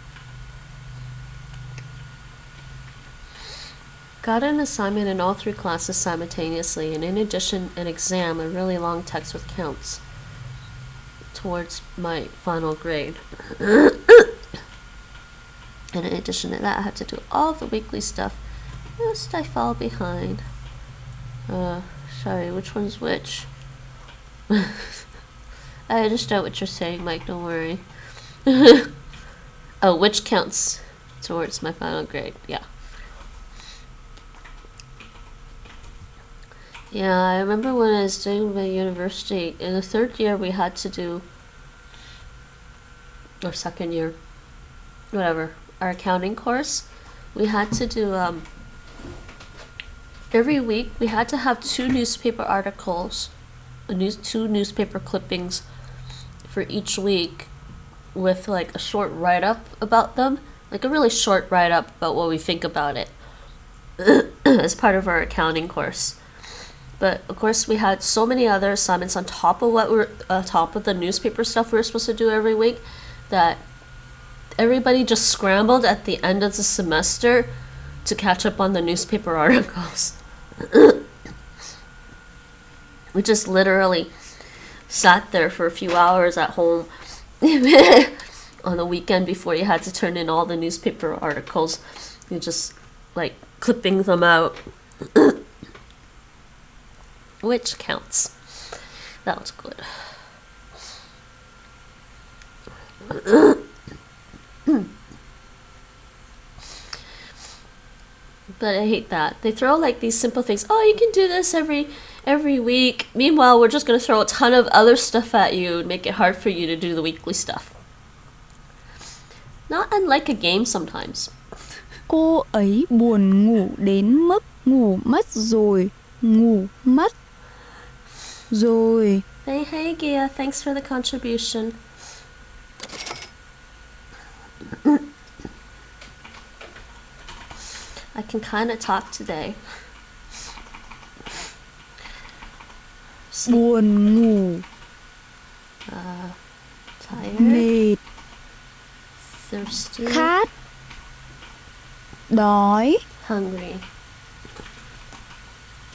Got an assignment in all 3 classes simultaneously, and in addition, an exam, a really long text with counts towards my final grade. And in addition to that, I had to do all the weekly stuff. Lest I fall behind. Sorry, which one's which? I understand what you're saying, Mike, don't worry. Oh, which counts towards my final grade, yeah. Yeah, I remember when I was doing my university, in the 3rd year we had to do, or 2nd year, whatever, our accounting course, we had to do, every week we had to have 2 newspaper articles, 2 newspaper clippings for each week with like a short write-up about them, like a really short write-up about what we think about it as part of our accounting course. But of course, we had so many other assignments on top of what we're top of the newspaper stuff we were supposed to do every week that everybody just scrambled at the end of the semester to catch up on the newspaper articles. We just literally sat there for a few hours at home on the weekend before you had to turn in all the newspaper articles. You just like clipping them out. Which counts. That was good. But I hate that. They throw like these simple things. Oh, you can do this every week. Meanwhile, we're just going to throw a ton of other stuff at you and make it hard for you to do the weekly stuff. Not unlike a game sometimes. Cô ấy buồn ngủ đến mức ngủ mất rồi. Ngủ mất rồi. Hey Gia, thanks for the contribution. I can kind of talk today. Buồn ngủ. Tired, Mệt. thirsty, Khát. Đói. hungry.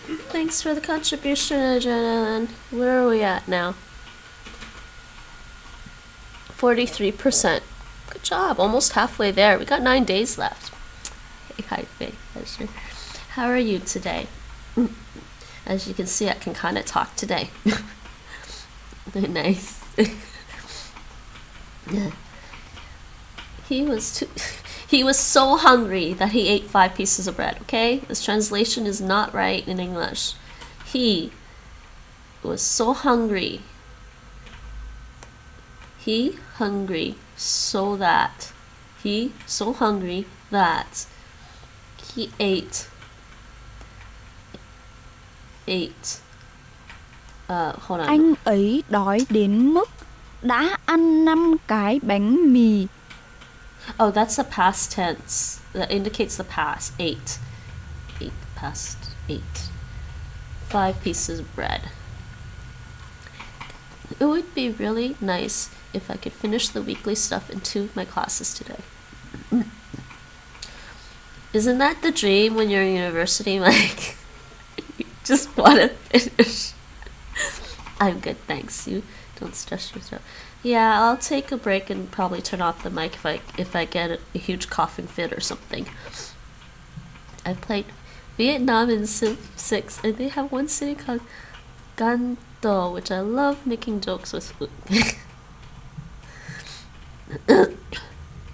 Thanks for the contribution, Adrenaline. Where are we at now? 43%. Good job, almost halfway there. We got 9 days left. Hey, hi, Faye. How are you today? As you can see, I can kind of talk today. Nice. He was so hungry that he ate 5 pieces of bread, okay? This translation is not right in English. He was so hungry. He hungry so that he so hungry that he ate hold on. Anh ấy đói đến mức đã ăn 5 cái bánh mì. Oh, that's the past tense. That indicates the past. 8. Past 8. 5 pieces of bread. It would be really nice if I could finish the weekly stuff in 2 of my classes today. Isn't that the dream when you're in university? Like, you just want to finish. I'm good, thanks. You don't stress yourself. Yeah, I'll take a break and probably turn off the mic if I get a huge coughing fit or something. I've played Vietnam in Civ 6, and they have one city called Gan Do, which I love making jokes with.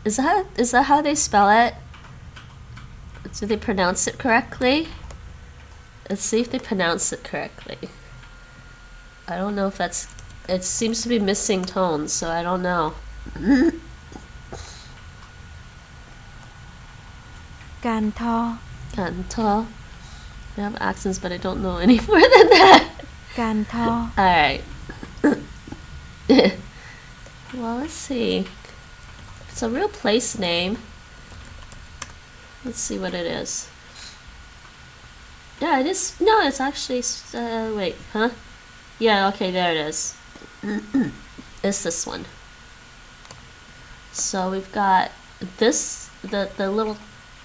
Is that how they spell it? Do they pronounce it correctly? Let's see if they pronounce it correctly. I don't know if that's... It seems to be missing tones, so I don't know. Can Tho. Can Tho. I have accents, but I don't know any more than that. Can Tho. Alright. Well, let's see. It's a real place name. Let's see what it is. Yeah, it is. No, it's actually. Wait, huh? Yeah, okay, there it is. It's this one. So we've got this, the little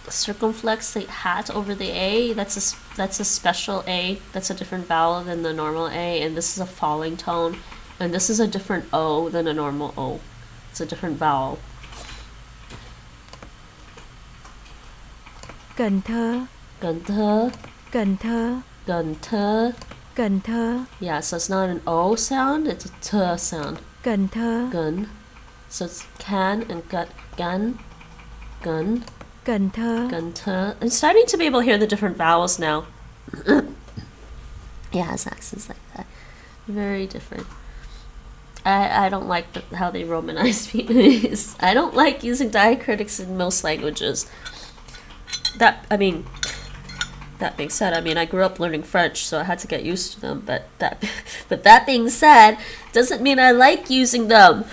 circumflex the hat over the A. That's a special A. That's a different vowel than the normal A, and this is a falling tone, and this is a different O than a normal O. It's a different vowel. Cần Thơ. Cần Thơ. Cần Thơ. Cần Thơ. Cần Thơ. Yeah, so it's not an O sound, it's a T sound. Cần Thơ. Gun. So it's can and gut. Gun. Gun. Cần Thơ. Gun. Thơ. I'm starting to be able to hear the different vowels now. Yeah, it has accents like that. Very different. I don't like how they romanize Vietnamese. I don't like using diacritics in most languages. That being said, I mean, I grew up learning French, so I had to get used to them. But that being said, doesn't mean I like using them.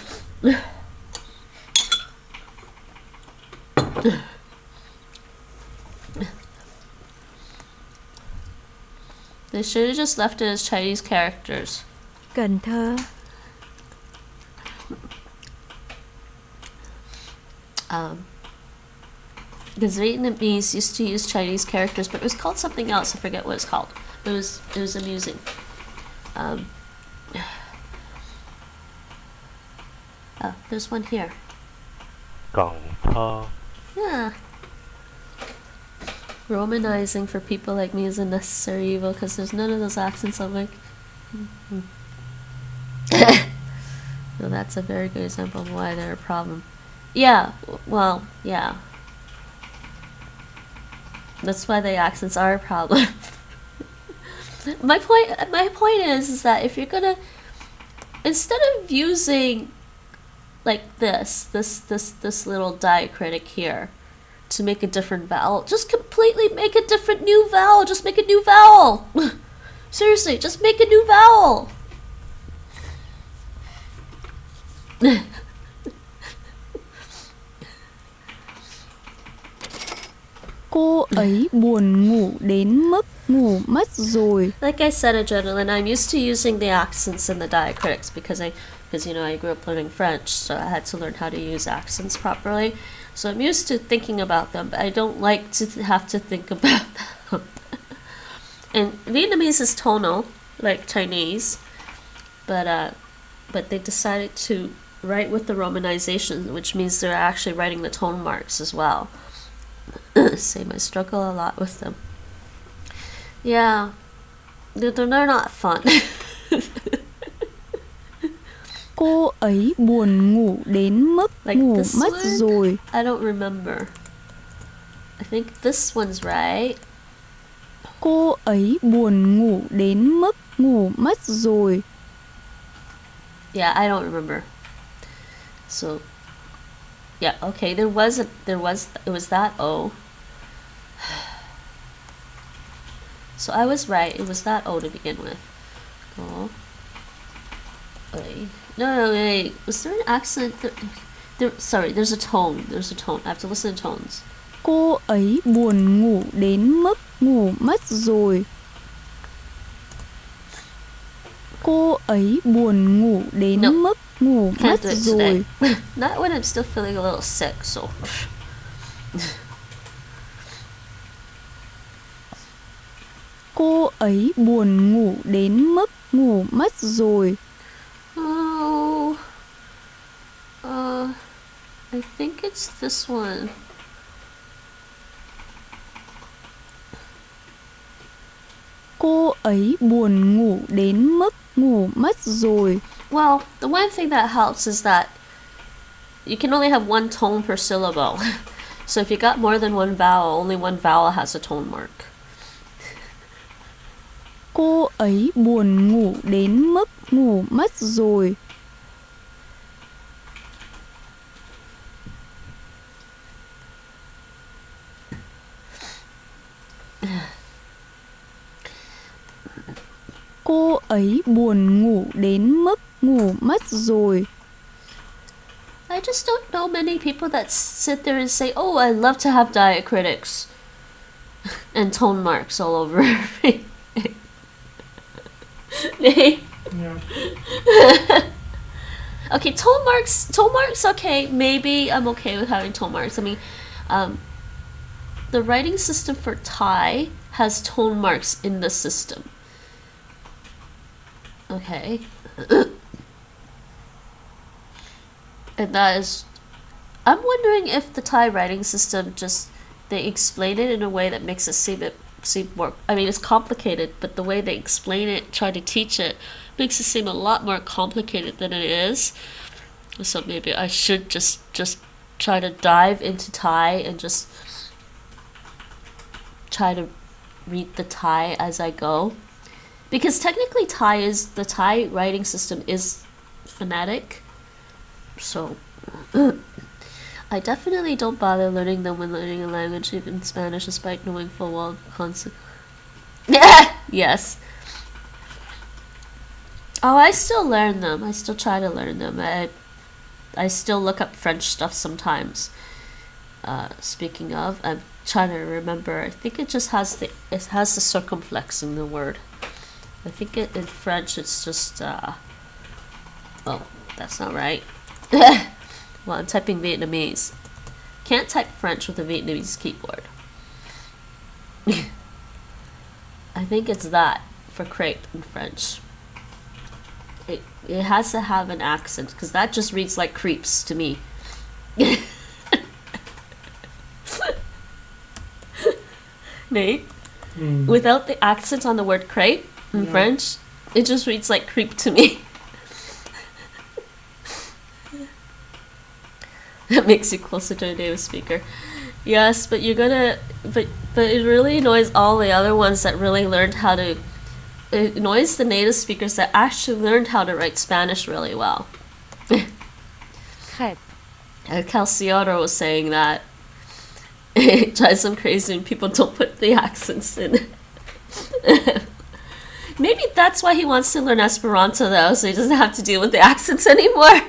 They should have just left it as Chinese characters. Cần Thơ. Because Vietnamese used to use Chinese characters, but it was called something else. I forget what it's called. It was amusing. Oh, there's one here. Cần Thơ. Yeah. Romanizing for people like me is a necessary evil because there's none of those accents. I'm like, no, that's a very good example of why they're a problem. Yeah, well, yeah. That's why the accents are a problem. My point is that if you're gonna, instead of using like this little diacritic here to make a different vowel, just completely make a different new vowel. Just make a new vowel. Seriously, just make a new vowel. Cô ấy buồn ngủ đến mức ngủ mất rồi. Like I said, Adrenaline, I'm used to using the accents and the diacritics because you know, I grew up learning French, so I had to learn how to use accents properly. So I'm used to thinking about them, but I don't like to have to think about them. And Vietnamese is tonal, like Chinese, but they decided to write with the romanization, which means they're actually writing the tone marks as well. Same, I struggle a lot with them. Yeah, they're not fun. Cô ấy buồn ngủ đến mức Like ngủ this mất one? rồi. I don't remember. I think this one's right. Cô ấy buồn ngủ đến mức ngủ mất rồi. Yeah, I don't remember. So, yeah, okay. It was that O. So I was right. It was that O to begin with. Oh. Wait. No, wait. Was there an accent? Sorry, there's a tone. There's a tone. I have to listen to tones. Cô ấy buồn ngủ đến mức ngủ mất rồi. Cô ấy buồn ngủ đến No. mức ngủ Can't mất do it rồi. today. Not when I'm still feeling a little sick, so. Cô ấy buồn ngủ đến mức ngủ mất rồi. Oh. I think it's this one. Cô ấy buồn ngủ đến mức ngủ mất rồi. Well, the one thing that helps is that you can only have one tone per syllable. So if you got more than one vowel, only one vowel has a tone mark. Cô ấy buồn ngủ đến mức ngủ mất rồi. Cô ấy buồn ngủ đến mức ngủ mất rồi. I just don't know many people that sit there and say, "Oh, I love to have diacritics and tone marks all over everything." Yeah. Okay, tone marks, okay, maybe I'm okay with having tone marks. I mean, the writing system for Thai has tone marks in the system. Okay. And that is, I'm wondering if the Thai writing system just, they explain it in a way that makes it seem more, I mean, it's complicated, but the way they explain it, try to teach it, makes it seem a lot more complicated than it is. So maybe I should just try to dive into Thai and just try to read the Thai as I go. Because technically the Thai writing system is phonetic. So I definitely don't bother learning them when learning a language, even Spanish, despite knowing full well consonant. Yes. Oh, I still learn them. I still try to learn them. I still look up French stuff sometimes. Speaking of, I'm trying to remember. I think it just has the circumflex in the word. I think in French it's just, oh, that's not right. Well, I'm typing Vietnamese. Can't type French with a Vietnamese keyboard. I think it's that for crepe in French. It has to have an accent, because that just reads like creeps to me. Nate? Without the accent on the word crepe in French, it just reads like creep to me. That makes you closer to a native speaker. Yes, but you're gonna... But it really annoys all the other ones that really learned how to... It annoys the native speakers that actually learned how to write Spanish really well. Crepe. Calciotto was saying that it drives them crazy when people don't put the accents in. Maybe that's why he wants to learn Esperanto, though, so he doesn't have to deal with the accents anymore.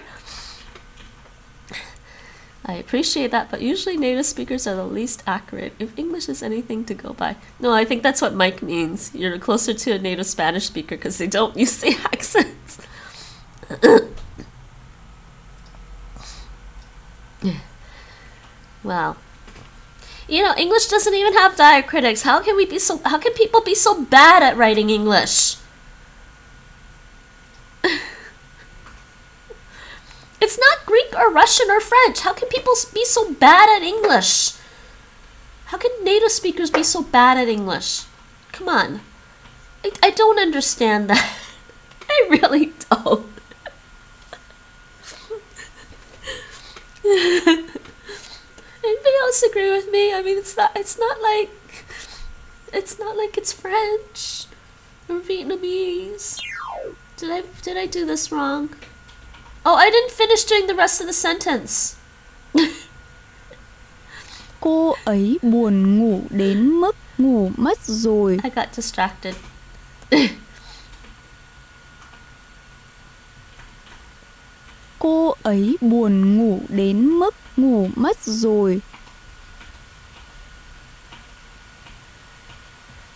I appreciate that, but usually native speakers are the least accurate, if English is anything to go by. No, I think that's what Mike means. You're closer to a native Spanish speaker because they don't use the accents. Wow. You know, English doesn't even have diacritics. How can people be so bad at writing English? It's not Greek or Russian or French. How can people be so bad at English? How can native speakers be so bad at English? Come on. I don't understand that. I really don't. Anybody else agree with me? I mean, it's not like it's French or Vietnamese. Did I do this wrong? Oh, I didn't finish doing the rest of the sentence. Cô ấy buồn ngủ đến mức ngủ mất rồi. I got distracted. Cô ấy buồn ngủ đến mức ngủ mất rồi.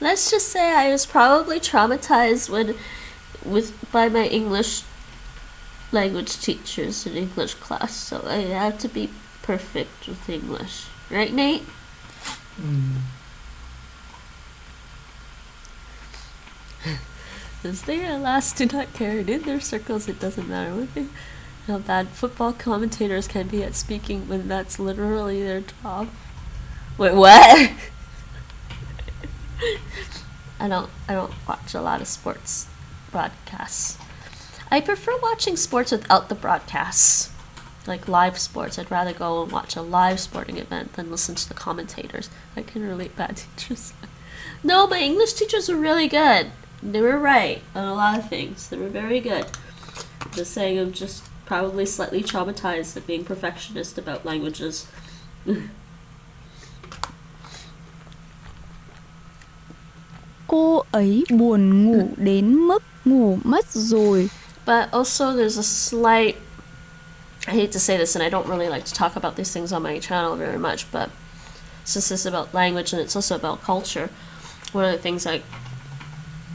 Let's just say I was probably traumatized by my English language teachers in English class, so I had to be perfect with English. Right, Nate? As they at last do not care, and in their circles it doesn't matter what they... How bad football commentators can be at speaking when that's literally their job. Wait, what? I don't watch a lot of sports broadcasts. I prefer watching sports without the broadcasts. Like live sports. I'd rather go and watch a live sporting event than listen to the commentators. I can relate bad teachers. No, my English teachers were really good. They were right on a lot of things. They were very good. Just saying, I'm just probably slightly traumatized at being perfectionist about languages. Cô ấy buồn ngủ đến mức ngủ mất rồi. But also there's a slight... I hate to say this, and I don't really like to talk about these things on my channel very much, but since this is about language and it's also about culture, one of the things I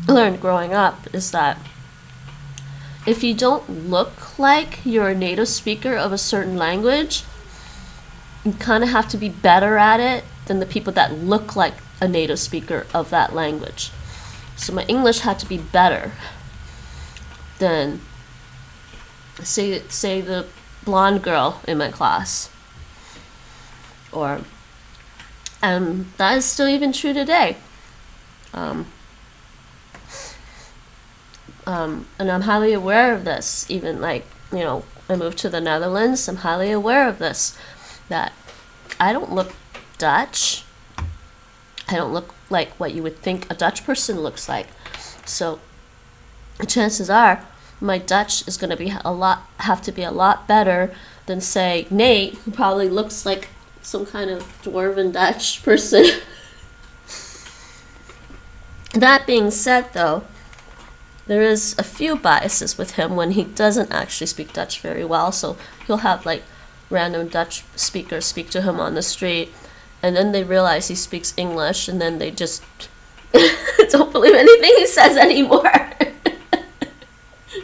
learned growing up is that if you don't look like you're a native speaker of a certain language, you kind of have to be better at it than the people that look like a native speaker of that language. So my English had to be better than, say the blonde girl in my class. And that is still even true today. And I'm highly aware of this. Even I moved to the Netherlands, I'm highly aware of this. That I don't look Dutch. I don't look like what you would think a Dutch person looks like. So chances are my Dutch is going to have to be a lot better than, say, Nate, who probably looks like some kind of dwarven Dutch person. That being said, though, there is a few biases with him when he doesn't actually speak Dutch very well. So he'll have like random Dutch speakers speak to him on the street, and then they realize he speaks English, and then they just don't believe anything he says anymore.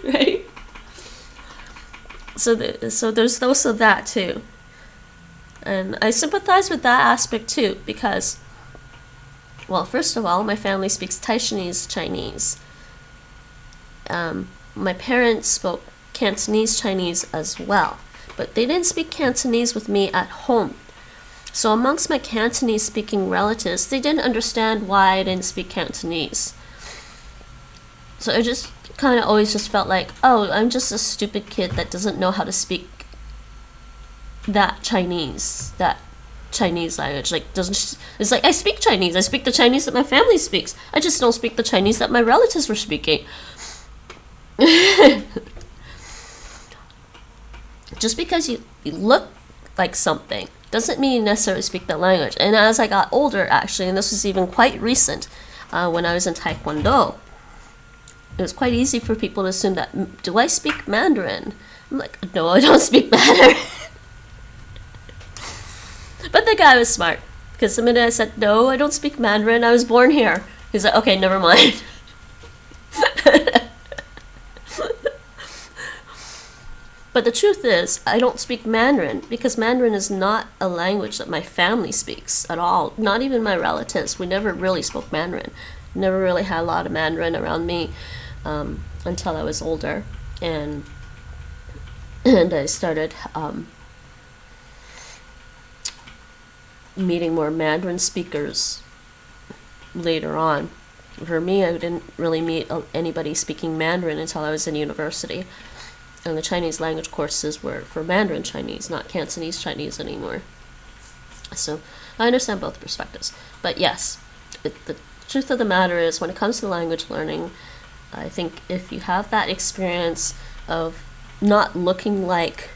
right? So there's also that too. And I sympathize with that aspect too, because, well, first of all, my family speaks Taishanese Chinese. My parents spoke Cantonese Chinese as well, but they didn't speak Cantonese with me at home. So amongst my Cantonese speaking relatives, they didn't understand why I didn't speak Cantonese. So I just kind of always just felt like, oh, I'm just a stupid kid that doesn't know how to speak that Chinese language. Like, it's like, I speak Chinese. I speak the Chinese that my family speaks. I just don't speak the Chinese that my relatives were speaking. Just because you look like something doesn't mean you necessarily speak the language. And as I got older, actually, and this was even quite recent, when I was in Taekwondo, it was quite easy for people to assume that, do I speak Mandarin? I'm like, no, I don't speak Mandarin. But the guy was smart, because the minute I said, no, I don't speak Mandarin, I was born here. He's like, okay, never mind. But the truth is, I don't speak Mandarin because Mandarin is not a language that my family speaks at all. Not even my relatives. We never really spoke Mandarin. Never really had a lot of Mandarin around me until I was older. And I started meeting more Mandarin speakers later on. For me, I didn't really meet anybody speaking Mandarin until I was in university. And the Chinese language courses were for Mandarin Chinese, not Cantonese Chinese anymore. So I understand both perspectives. But yes, the truth of the matter is, when it comes to language learning, I think if you have that experience of not looking like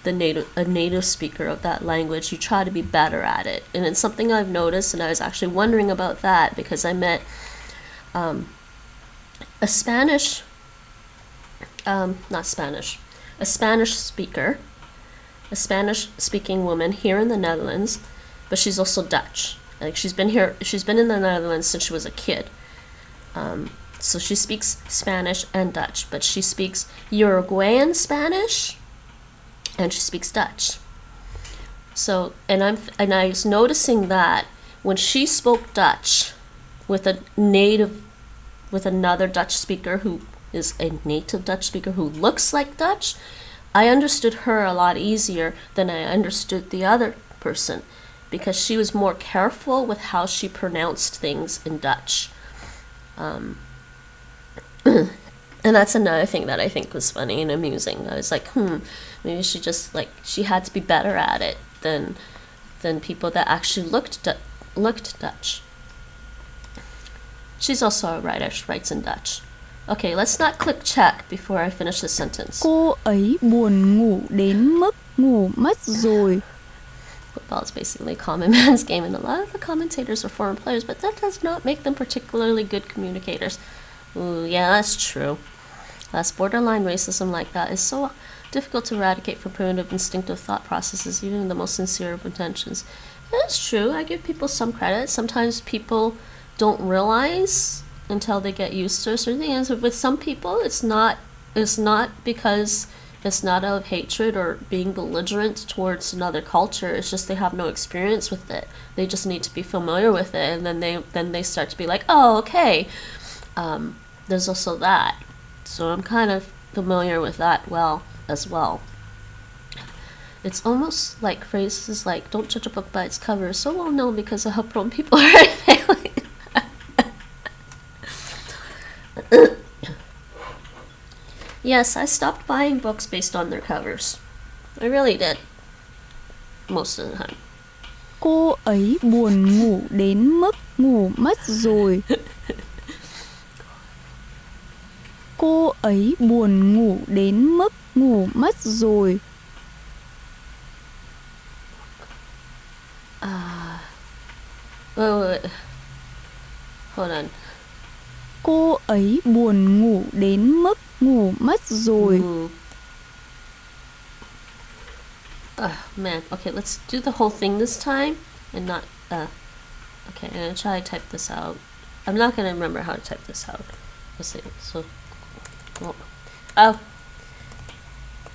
a native speaker of that language, you try to be better at it. And it's something I've noticed, and I was actually wondering about that because I met a Spanish speaking woman here in the Netherlands, but she's also Dutch. Like, she's been in the Netherlands since she was a kid. So she speaks Spanish and Dutch, but she speaks Uruguayan Spanish and she speaks Dutch. So, and I was noticing that when she spoke Dutch with another Dutch speaker who is a native Dutch speaker who looks like Dutch, I understood her a lot easier than I understood the other person, because she was more careful with how she pronounced things in Dutch. And that's another thing that I think was funny and amusing. I was like, maybe she had to be better at it than people that actually looked Dutch. She's also a writer, she writes in Dutch. Okay, let's not click check before I finish the sentence. Cô ấy buồn ngủ đến mức ngủ mất rồi. Football is basically a common man's game, and a lot of the commentators are foreign players, but that does not make them particularly good communicators. Ooh, yeah, that's true. That's borderline racism like that is so difficult to eradicate from primitive instinctive thought processes, even in the most sincere of intentions. That's true. I give people some credit. Sometimes people don't realize until they get used to a certain thing. And so with some people, it's not because it's not out of hatred or being belligerent towards another culture. It's just they have no experience with it. They just need to be familiar with it, and then they start to be like, oh, okay. There's also that. So I'm kind of familiar with that as well. It's almost like phrases like, don't judge a book by its cover, is so well known because of how prone people are failing. Yes, I stopped buying books based on their covers. I really did. Most of the time. Cô ấy buồn ngủ đến mức ngủ mất rồi. Cô ấy buồn ngủ đến mức ngủ mất rồi. Wait. Hold on. Cô ấy buồn ngủ đến mức ngủ mất rồi. Man. Okay, let's do the whole thing this time and not. Okay, I'm gonna try to type this out. I'm not gonna remember how to type this out. Let's see. So, well, Oh,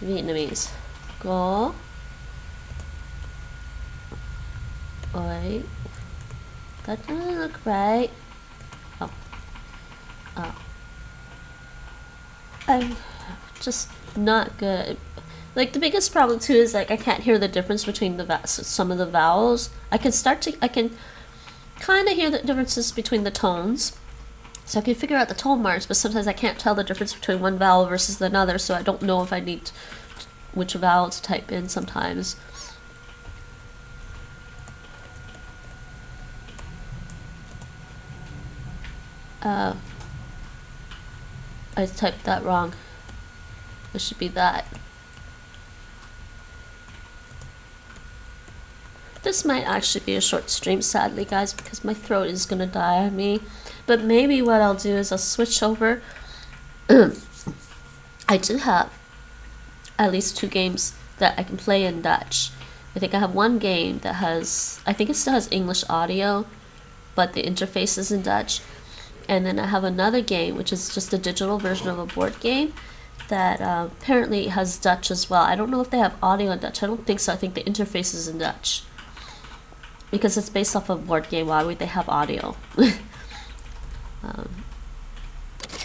Vietnamese. Go. Wait. That doesn't look right. Oh. Oh. I'm just not good. Like, the biggest problem too is like I can't hear the difference between some of the vowels. I can kind of hear the differences between the tones. So I can figure out the tone marks, but sometimes I can't tell the difference between one vowel versus another, so I don't know if I need which vowel to type in sometimes. I typed that wrong. It should be that. This might actually be a short stream, sadly, guys, because my throat is gonna die on me. But maybe what I'll do is I'll switch over. I do have at least 2 games that I can play in Dutch. I think I have one game that has, I think it still has English audio, but the interface is in Dutch. And then I have another game, which is just a digital version of a board game that apparently has Dutch as well. I don't know if they have audio in Dutch. I don't think so. I think the interface is in Dutch. Because it's based off a board game, why would they have audio?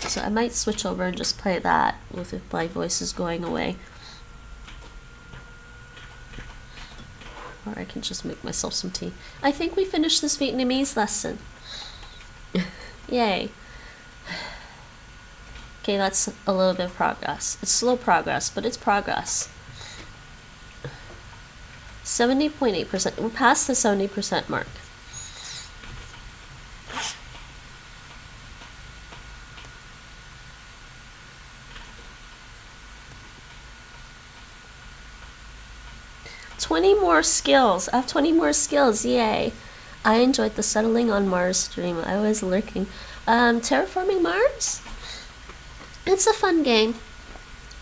So I might switch over and just play that if my voice is going away. Or I can just make myself some tea. I think we finished this Vietnamese lesson. Yay. Okay, that's a little bit of progress. It's slow progress, but it's progress. 70.8%. We're past the 70% mark. More skills. I have 20 more skills. Yay. I enjoyed the Settling on Mars stream. I was lurking. Terraforming Mars? It's a fun game.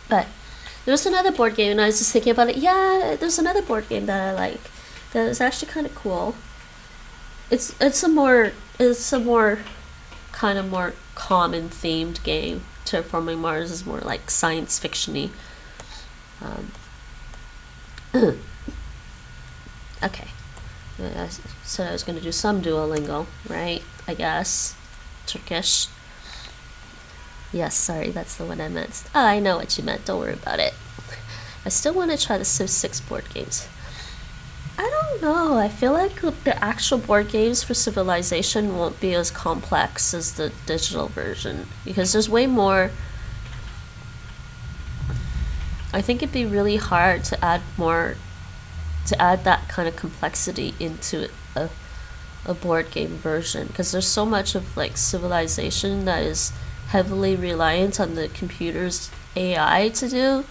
But there's another board game, and I was just thinking about it. Yeah, there's another board game that I like that is actually kind of cool. It's a more kind of more common themed game. Terraforming Mars is more like science fiction-y. Okay. I said I was going to do some Duolingo, right? I guess. Turkish. Yes, sorry, that's the one I meant. Oh, I know what you meant. Don't worry about it. I still want to try the Civ 6 board games. I don't know. I feel like the actual board games for Civilization won't be as complex as the digital version. Because there's way more... I think it'd be really hard to add that kind of complexity into a board game version, because there's so much of like Civilization that is heavily reliant on the computer's AI to do.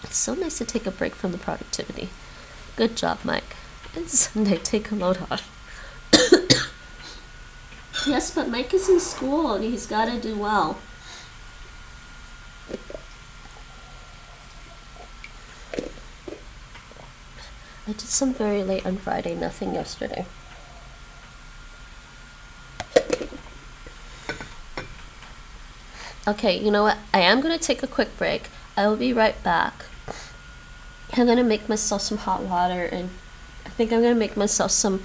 It's so nice to take a break from the productivity. Good job, Mike. It's Sunday, take a load off. Yes, but Mike is in school and he's got to do well. I did some very late on Friday, nothing yesterday. Okay, you know what? I am going to take a quick break. I will be right back. I'm going to make myself some hot water, and I think I'm going to make myself some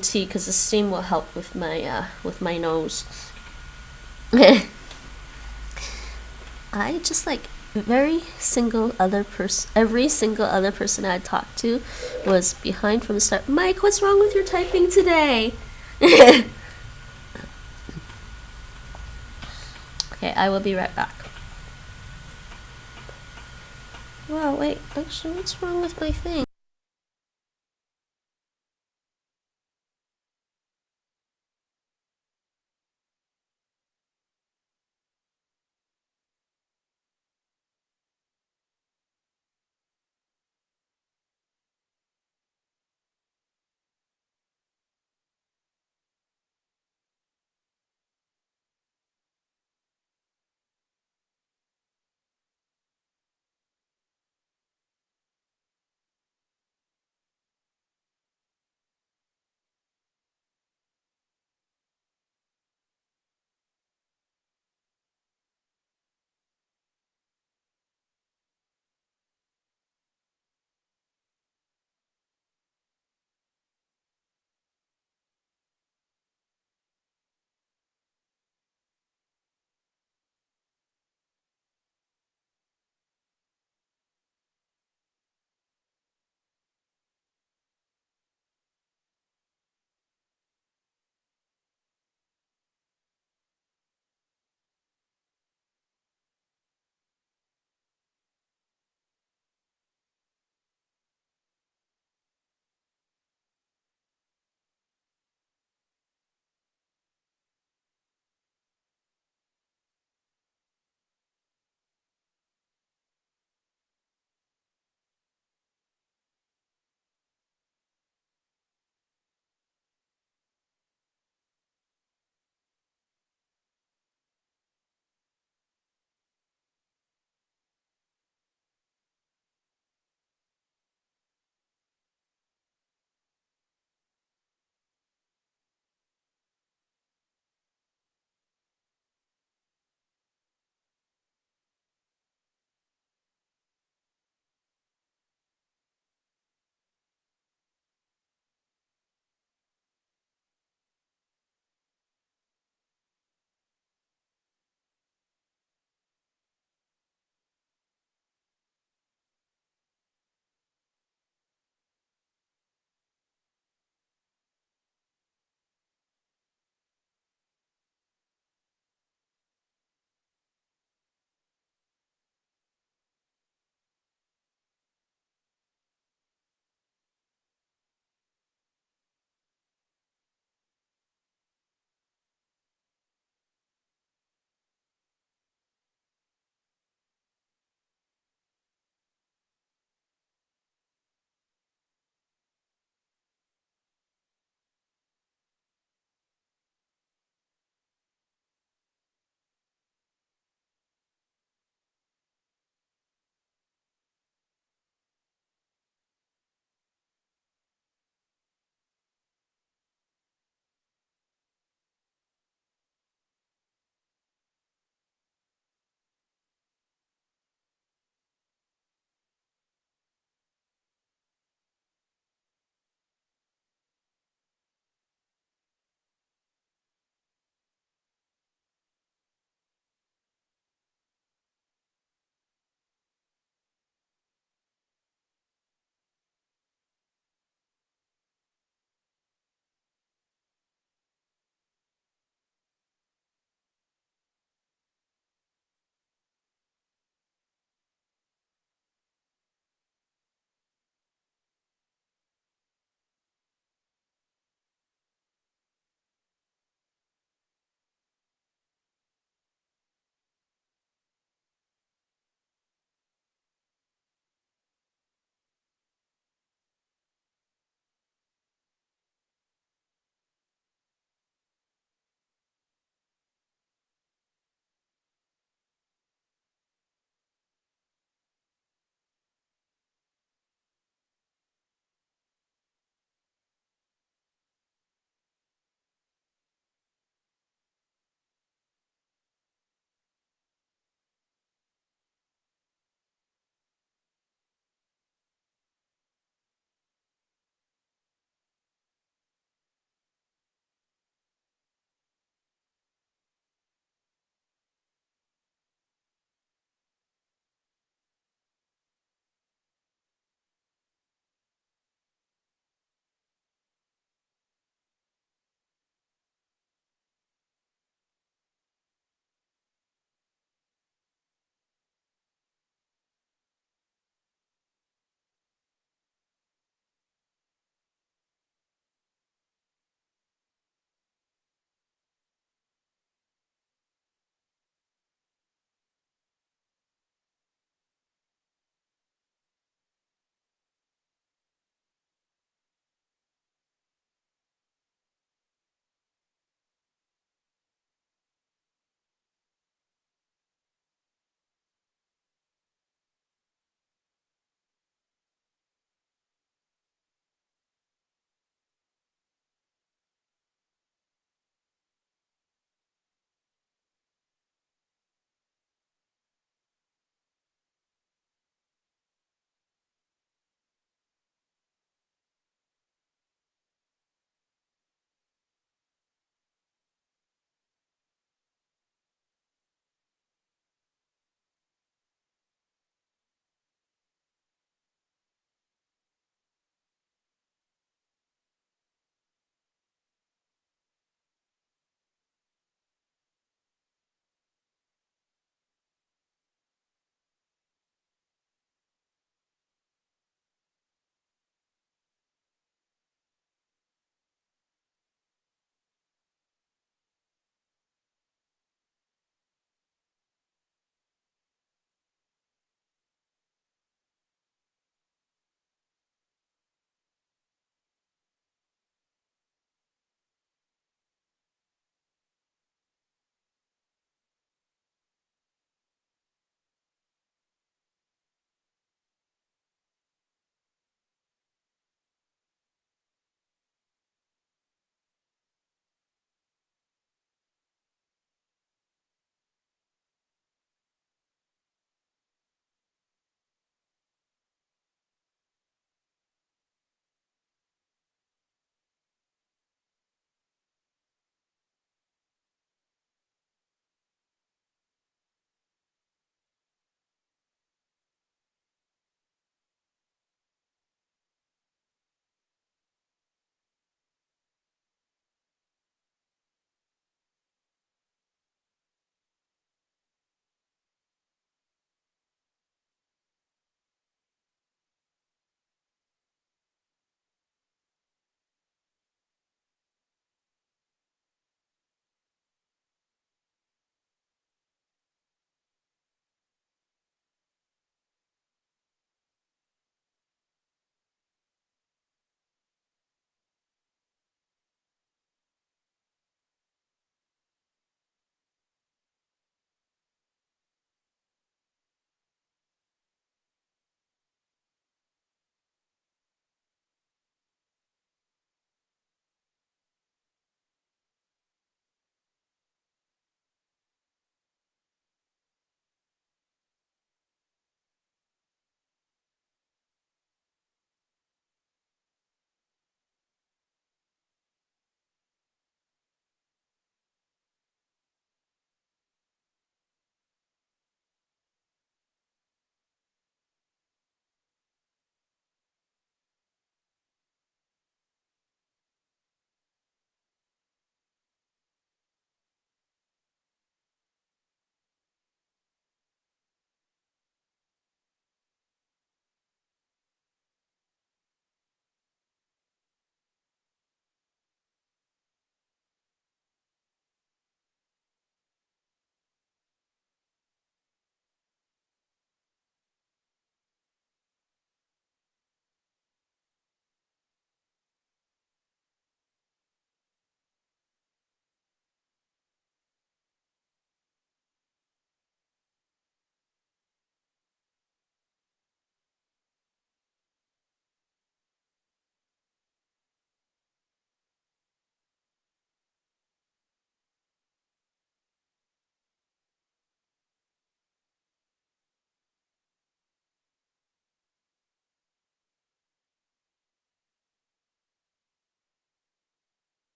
tea, because the steam will help with my nose. I just like every single other person I talked to was behind from the start. Mike, what's wrong with your typing today? Okay, I will be right back. Wow, wait, actually, what's wrong with my thing?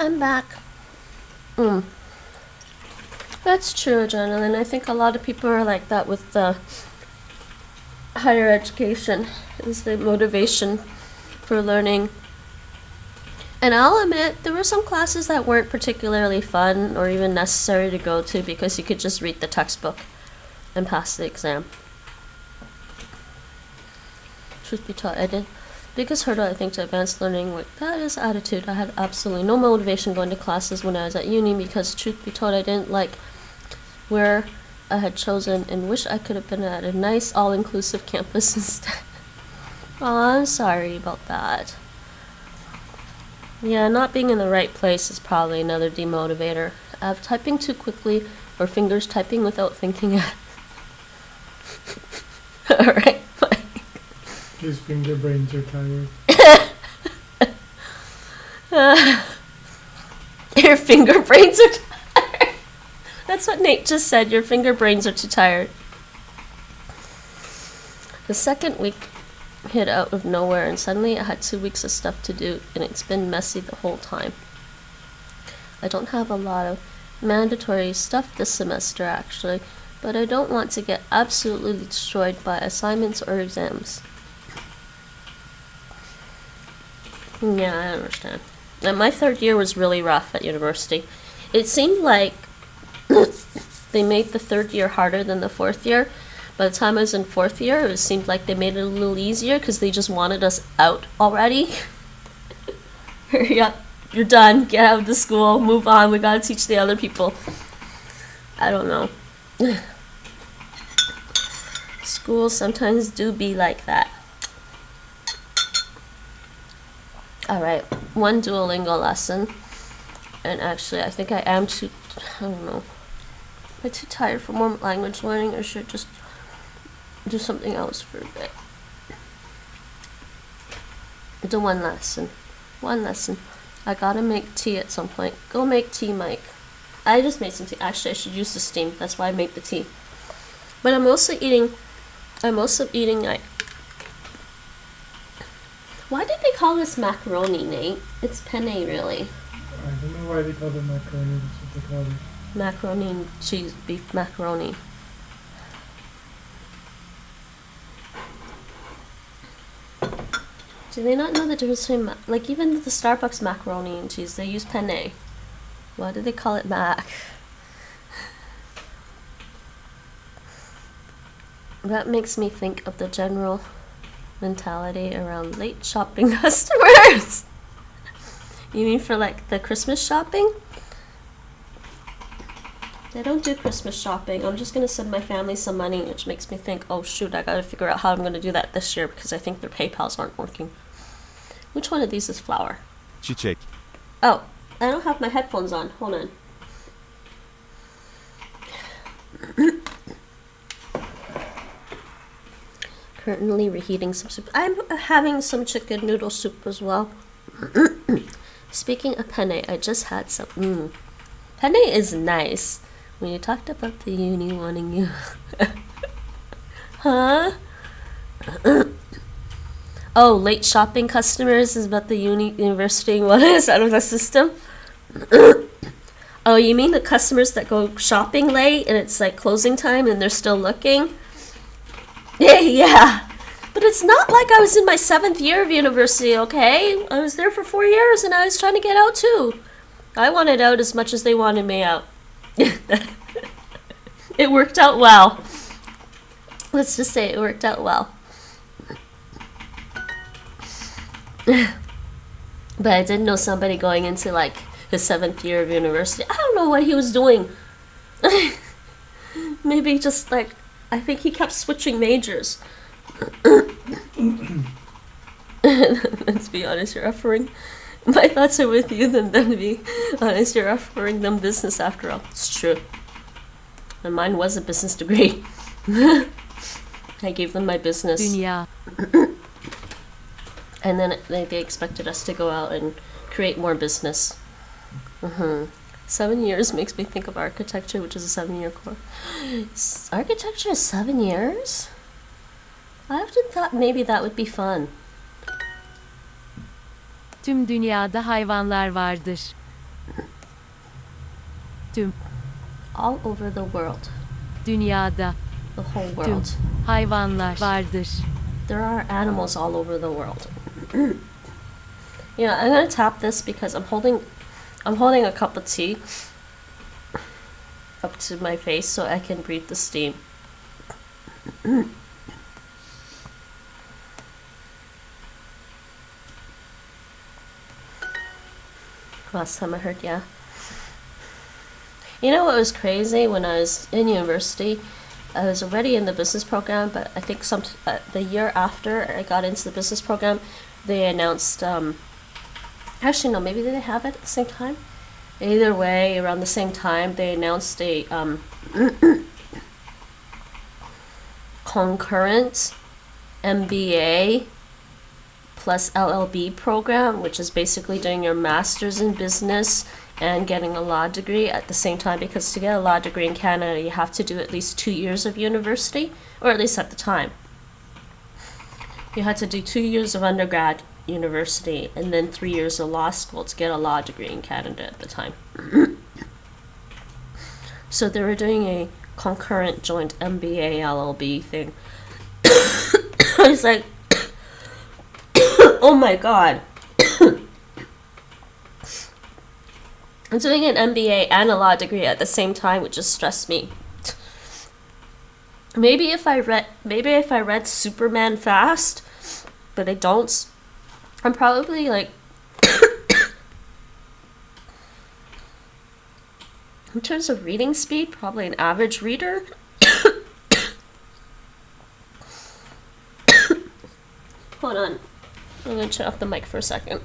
I'm back. That's true, Jonathan. I think a lot of people are like that with the higher education, is the motivation for learning. And I'll admit, there were some classes that weren't particularly fun or even necessary to go to because you could just read the textbook and pass the exam. Truth be told, I did. Biggest hurdle, I think, to advanced learning, like, that is attitude. I had absolutely no motivation going to classes when I was at uni because, truth be told, I didn't like where I had chosen and wish I could have been at a nice all-inclusive campus instead. Oh, I'm sorry about that. Yeah, not being in the right place is probably another demotivator. Typing too quickly or fingers typing without thinking. Alright, fine. His finger brains are tired. Your finger brains are tired. That's what Nate just said. Your finger brains are too tired. The second week hit out of nowhere, and suddenly I had 2 weeks of stuff to do, and it's been messy the whole time. I don't have a lot of mandatory stuff this semester, actually, but I don't want to get absolutely destroyed by assignments or exams. Yeah, I understand. And my third year was really rough at university. It seemed like they made the third year harder than the fourth year. By the time I was in fourth year, it seemed like they made it a little easier because they just wanted us out already. Hurry up, you're done, get out of the school, move on, we gotta teach the other people. I don't know. Schools sometimes do be like that. Alright, one Duolingo lesson. And actually, I think I am too, I don't know. Am I too tired for more language learning, or should I just do something else for a bit? Do one lesson. One lesson. I gotta make tea at some point. Go make tea, Mike. I just made some tea. Actually, I should use the steam. That's why I made the tea. But I'm also eating like, why did they call this macaroni, Nate? It's penne, really. I don't know why they call it macaroni. That's what they call it. Macaroni and cheese, beef macaroni. Do they not know the difference between, like, even the Starbucks macaroni and cheese, they use penne. Why do they call it mac? That makes me think of the general mentality around late shopping customers. You mean for, like, the Christmas shopping? They don't do Christmas shopping. I'm just going to send my family some money, which makes me think, oh shoot, I got to figure out how I'm going to do that this year because I think their PayPals aren't working. Which one of these is flour? Çiçek. Oh, I don't have my headphones on. Hold on. Currently reheating some soup. I'm having some chicken noodle soup as well. Speaking of penne, I just had some. Penne is nice. When you talked about the uni wanting you. Huh? Oh, late shopping customers is about the university wanting us out of the system? Oh, you mean the customers that go shopping late and it's like closing time and they're still looking? Yeah. But it's not like I was in my 7th year of university, okay? I was there for 4 years and I was trying to get out too. I wanted out as much as they wanted me out. It worked out well. Let's just say it worked out well. But I did know somebody going into like his 7th year of university. I don't know what he was doing. Maybe just like, I think he kept switching majors. Let's be honest, you're offering. My thoughts are with you, then to be honest, you're offering them business after all. It's true. And mine was a business degree. I gave them my business. Dünya. And then they expected us to go out and create more business. 7 years makes me think of architecture, which is a 7-year course. Architecture is 7 years? I often thought maybe that would be fun. Tüm dünyada hayvanlar vardır. Tüm. All over the world. Dünyada The whole tüm world. hayvanlar vardır. There are animals all over the world. Yeah, I'm gonna tap this because I'm holding a cup of tea up to my face so I can breathe the steam. Last time I heard, yeah. You know what was crazy? When I was in university, I was already in the business program, but I think the year after I got into the business program, they announced, actually no, maybe they didn't have it at the same time. Either way, around the same time, they announced a concurrent MBA plus LLB program, which is basically doing your master's in business and getting a law degree at the same time, because to get a law degree in Canada, you have to do at least 2 years of university, or at least at the time. You had to do 2 years of undergrad university and then 3 years of law school to get a law degree in Canada at the time. So they were doing a concurrent joint MBA LLB thing. I was like, oh my god. I'm doing an MBA and a law degree at the same time, which just stressed me. Maybe if I read Superman fast, but I don't. I'm probably like in terms of reading speed, probably an average reader. Hold on. I'm gonna turn off the mic for a second.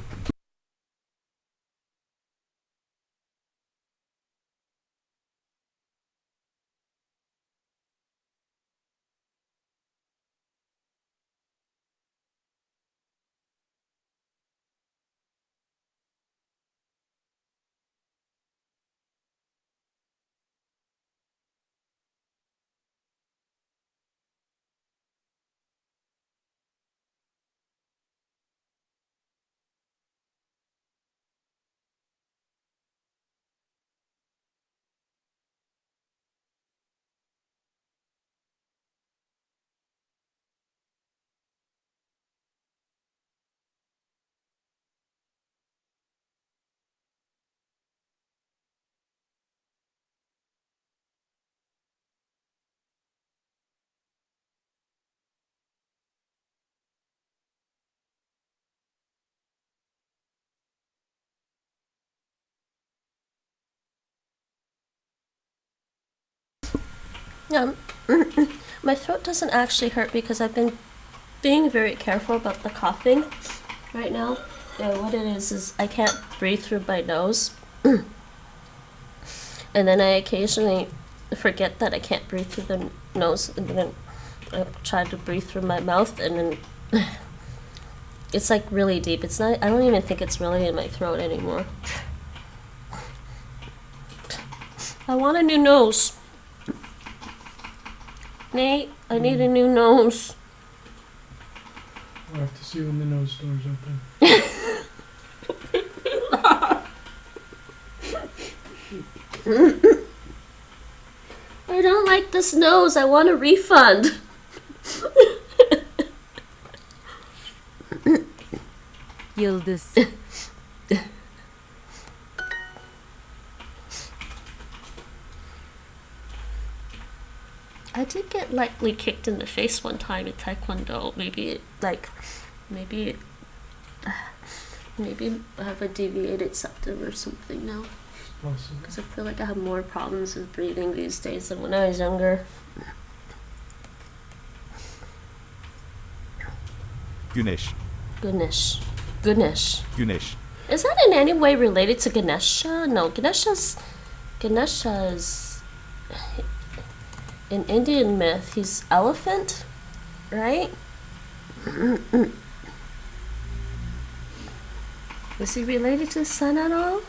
Yeah, my throat doesn't actually hurt because I've been being very careful about the coughing right now. Yeah, what it is I can't breathe through my nose. And then I occasionally forget that I can't breathe through the nose, and then I try to breathe through my mouth, and then it's like really deep. It's not, I don't even think it's really in my throat anymore. I want a new nose. Nate, I need a new nose. We'll have to see when the nose door's open. I don't like this nose. I want a refund. Yıldız. I did get lightly kicked in the face one time in Taekwondo. Maybe I have a deviated septum or something now. Possible. Because I feel like I have more problems with breathing these days than when I was younger. Güneş. Goodness. Güneş. Is that in any way related to Ganesha? No, Ganesha's in Indian myth, he's elephant, right? Is he related to the sun at all?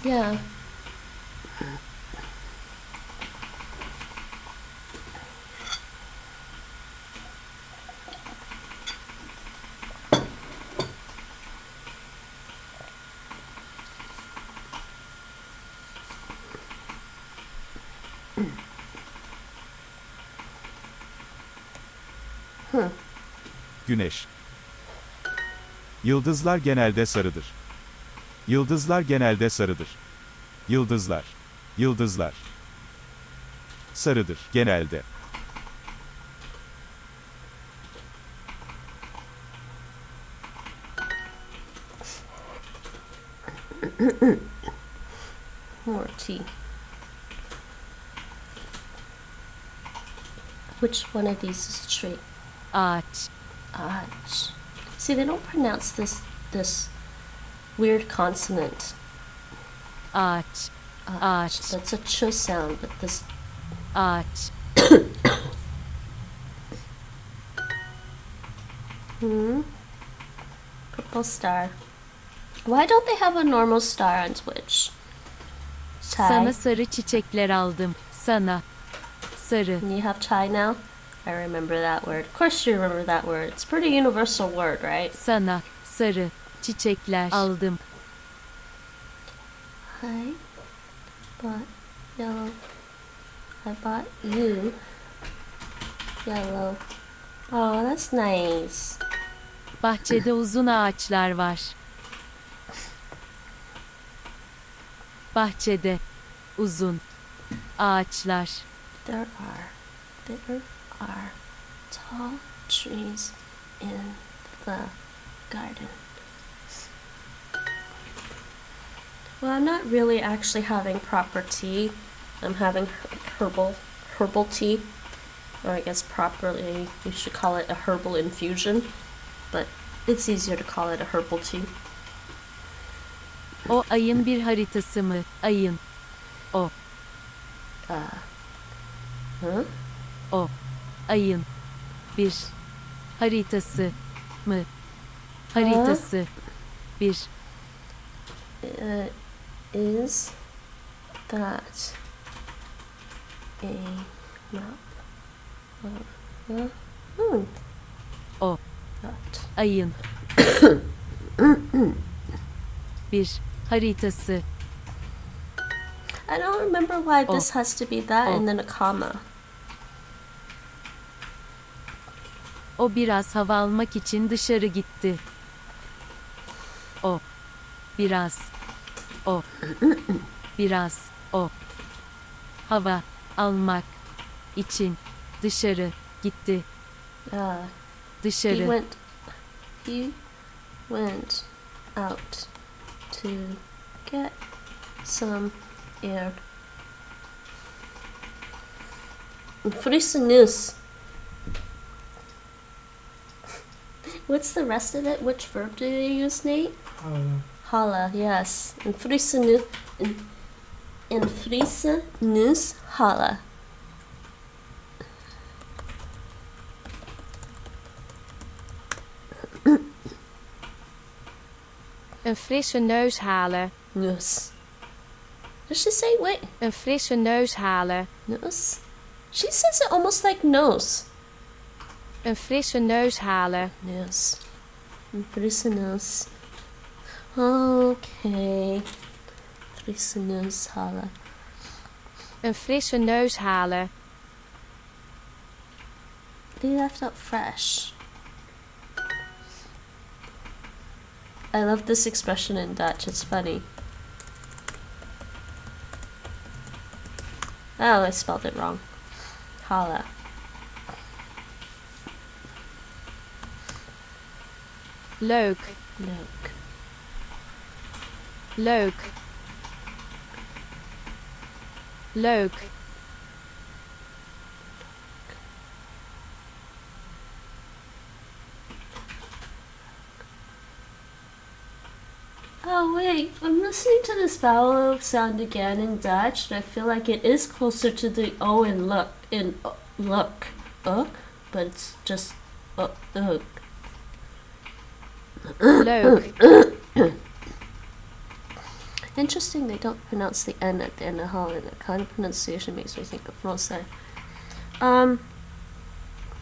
Yeah. Güneş. Yıldızlar genelde sarıdır. Yıldızlar genelde sarıdır. Yıldızlar. Yıldızlar. Sarıdır, genelde. More tea. Which one of these is tree? Ağaç. Ağaç. See, they don't pronounce this weird consonant. Ağaç. Ağaç. That's a ch sound, but this Ağaç. purple star. Why don't they have a normal star on Twitch? Sana Chai. sarı çiçekler aldım. Sana. Sarı. You have chai now? I remember that word. Of course you remember that word. It's a pretty universal word, right? Sana. Sarı. Çiçekler aldım. I bought yellow. I bought you yellow. Oh, that's nice. Bahçede uzun ağaçlar var. Bahçede uzun ağaçlar. There are tall trees in the garden. Well, I'm not really actually having proper tea. I'm having herbal tea. Or I guess properly you should call it a herbal infusion, but it's easier to call it a herbal tea. O ayın bir haritası mı? Ayın. O. Huh? O. Ayın. Bir. Haritası mı? Haritası. Bir. Is that a map? O. That. Ayın. Bir. Haritası. I don't remember why this has to be that and then a comma. O biraz hava almak için dışarı gitti. O. Biraz. O. Biraz. O. Hava almak için dışarı gitti. Dışarı. He went out to get some air. Frissness. What's the rest of it? Which verb do they use, Nate? Hala, yes. And frissness hala. Een frisse neus halen. Neus. Does she say wait? Een frisse neus halen. Neus? She says it almost like nose. Een frisse neus halen. Neus. Frisse neus. Okay. Frisse neus hala. Een frisse neus halen. They left out fresh. I love this expression in Dutch, it's funny. Oh, I spelled it wrong. Hala. Leuk. Leuk. Leuk. Leuk. Oh wait, I'm listening to this vowel sound again in Dutch, and I feel like it is closer to the O in look, but it's just Leuk. Interesting they don't pronounce the N at the end of Holland. That kind of pronunciation makes me think of Francais.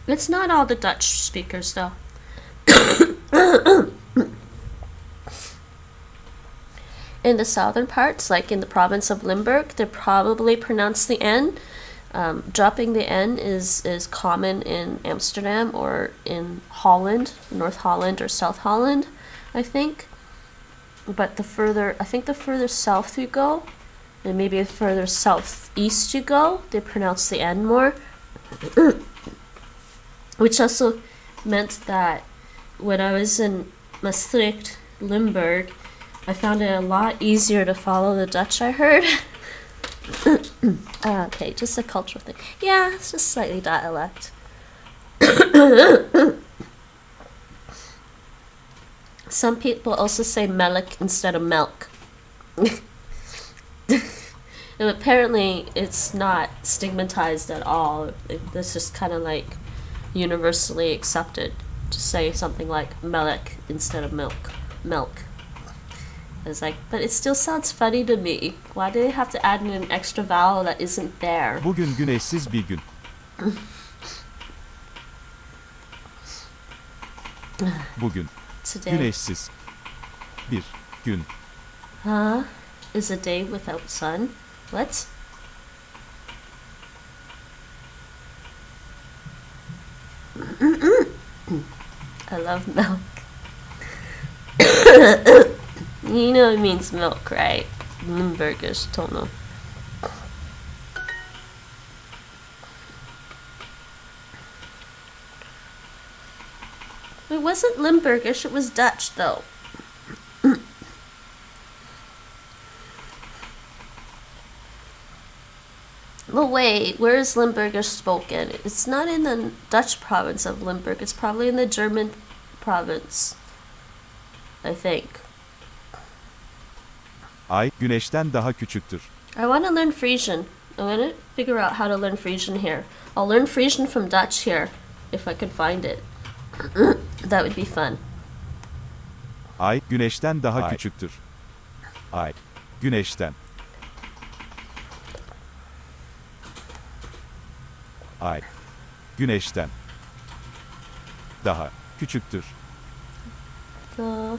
It's not all the Dutch speakers though. In the southern parts, like in the province of Limburg, they probably pronounce the N. Dropping the N is common in Amsterdam or in Holland, North Holland or South Holland, I think. But the further south you go, and maybe the further southeast you go, they pronounce the N more. Which also meant that when I was in Maastricht, Limburg, I found it a lot easier to follow the Dutch, I heard. Okay, just a cultural thing. Yeah, it's just slightly dialect. Some people also say melk instead of milk. And apparently it's not stigmatized at all. It's just kind of like universally accepted to say something like melk instead of milk. It's like, but it still sounds funny to me. Why do they have to add in an extra vowel that isn't there? Bugün güneşsiz bir gün. Bugün Today. güneşsiz bir gün. Is a day without sun. What? I love milk. You know it means milk, right? Limburgish, don't know. It wasn't Limburgish, it was Dutch though. But wait, where is Limburgish spoken? It's not in the Dutch province of Limburg, it's probably in the German province, I think. Ay güneşten daha küçüktür. I want to learn Frisian. I want to figure out how to learn Frisian here. I'll learn Frisian from Dutch here, if I can find it. That would be fun. Ay güneşten daha küçüktür. Ay güneşten. Ay güneşten daha küçüktür. The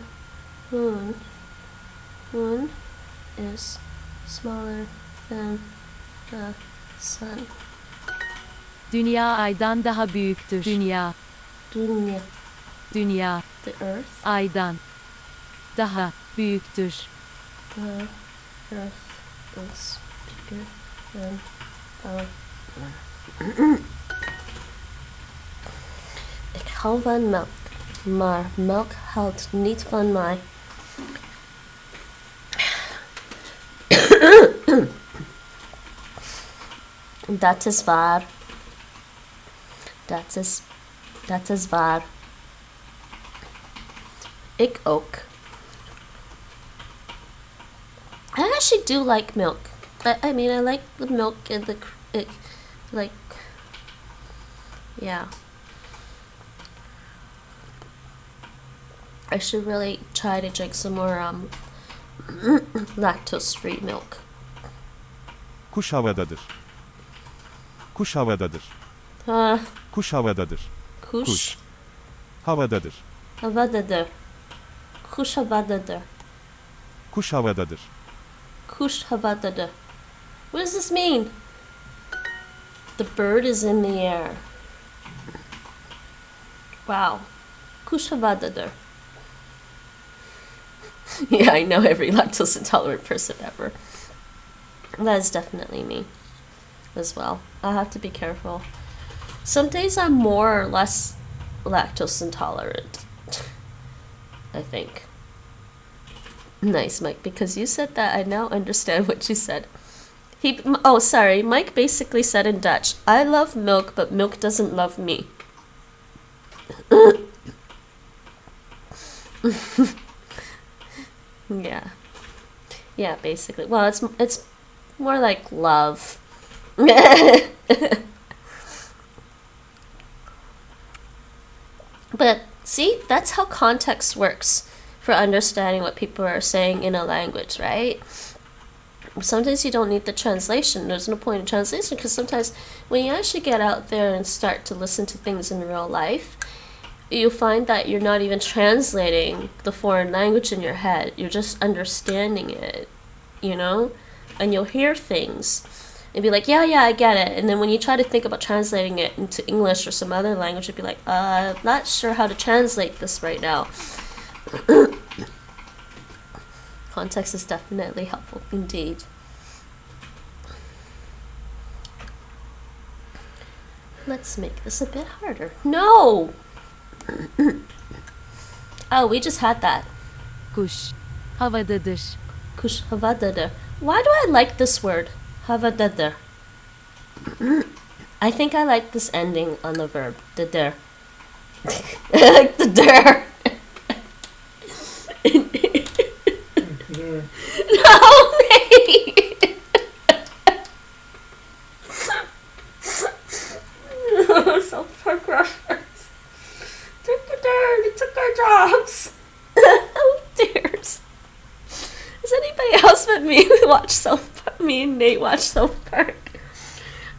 moon is smaller than the sun. Dünya aydan daha büyüktür. Dünya, Dünya, dünya, the earth, aydan daha büyüktür. the earth is bigger than our Ik hou van melk, maar melk houdt niet van mij. Dat is waar. Dat is waar. Ik ook. I actually do like milk. I mean, I like the milk and yeah. I should really try to drink some more lactose-free milk. Kuş havadadır. Kuş havadadır. Kuş havadadır. Kuş Havadadır. havadadır. Kuş havadadır. Kuş havadadır. Kuş havadadır. What does this mean? The bird is in the air. Wow. Kuş havadadır. Yeah, I know every lactose intolerant person ever. That is definitely me as well. I have to be careful. Some days I'm more or less lactose intolerant, I think. Nice, Mike, because you said that, I now understand what you said. Sorry, Mike basically said in Dutch, I love milk, but milk doesn't love me. Yeah, basically. Well, it's more like love. But see, that's how context works for understanding what people are saying in a language, right? Sometimes you don't need the translation. There's no point in translation because sometimes when you actually get out there and start to listen to things in real life, you find that you're not even translating the foreign language in your head. You're just understanding it, you know? And you'll hear things and be like, yeah, I get it. And then when you try to think about translating it into English or some other language, you'd be like, I'm not sure how to translate this right now. Context is definitely helpful indeed. Let's make this a bit harder. No! Oh, we just had that. Kuş havadadır. Kuş havadadır. Why do I like this word? Havadadır. I think I like this ending on the verb. Dadır. I like the der. There. No, Nate! South Park reference. They took our jobs. Oh, dears. Does anybody else but me watch South Park? Me and Nate watch South Park.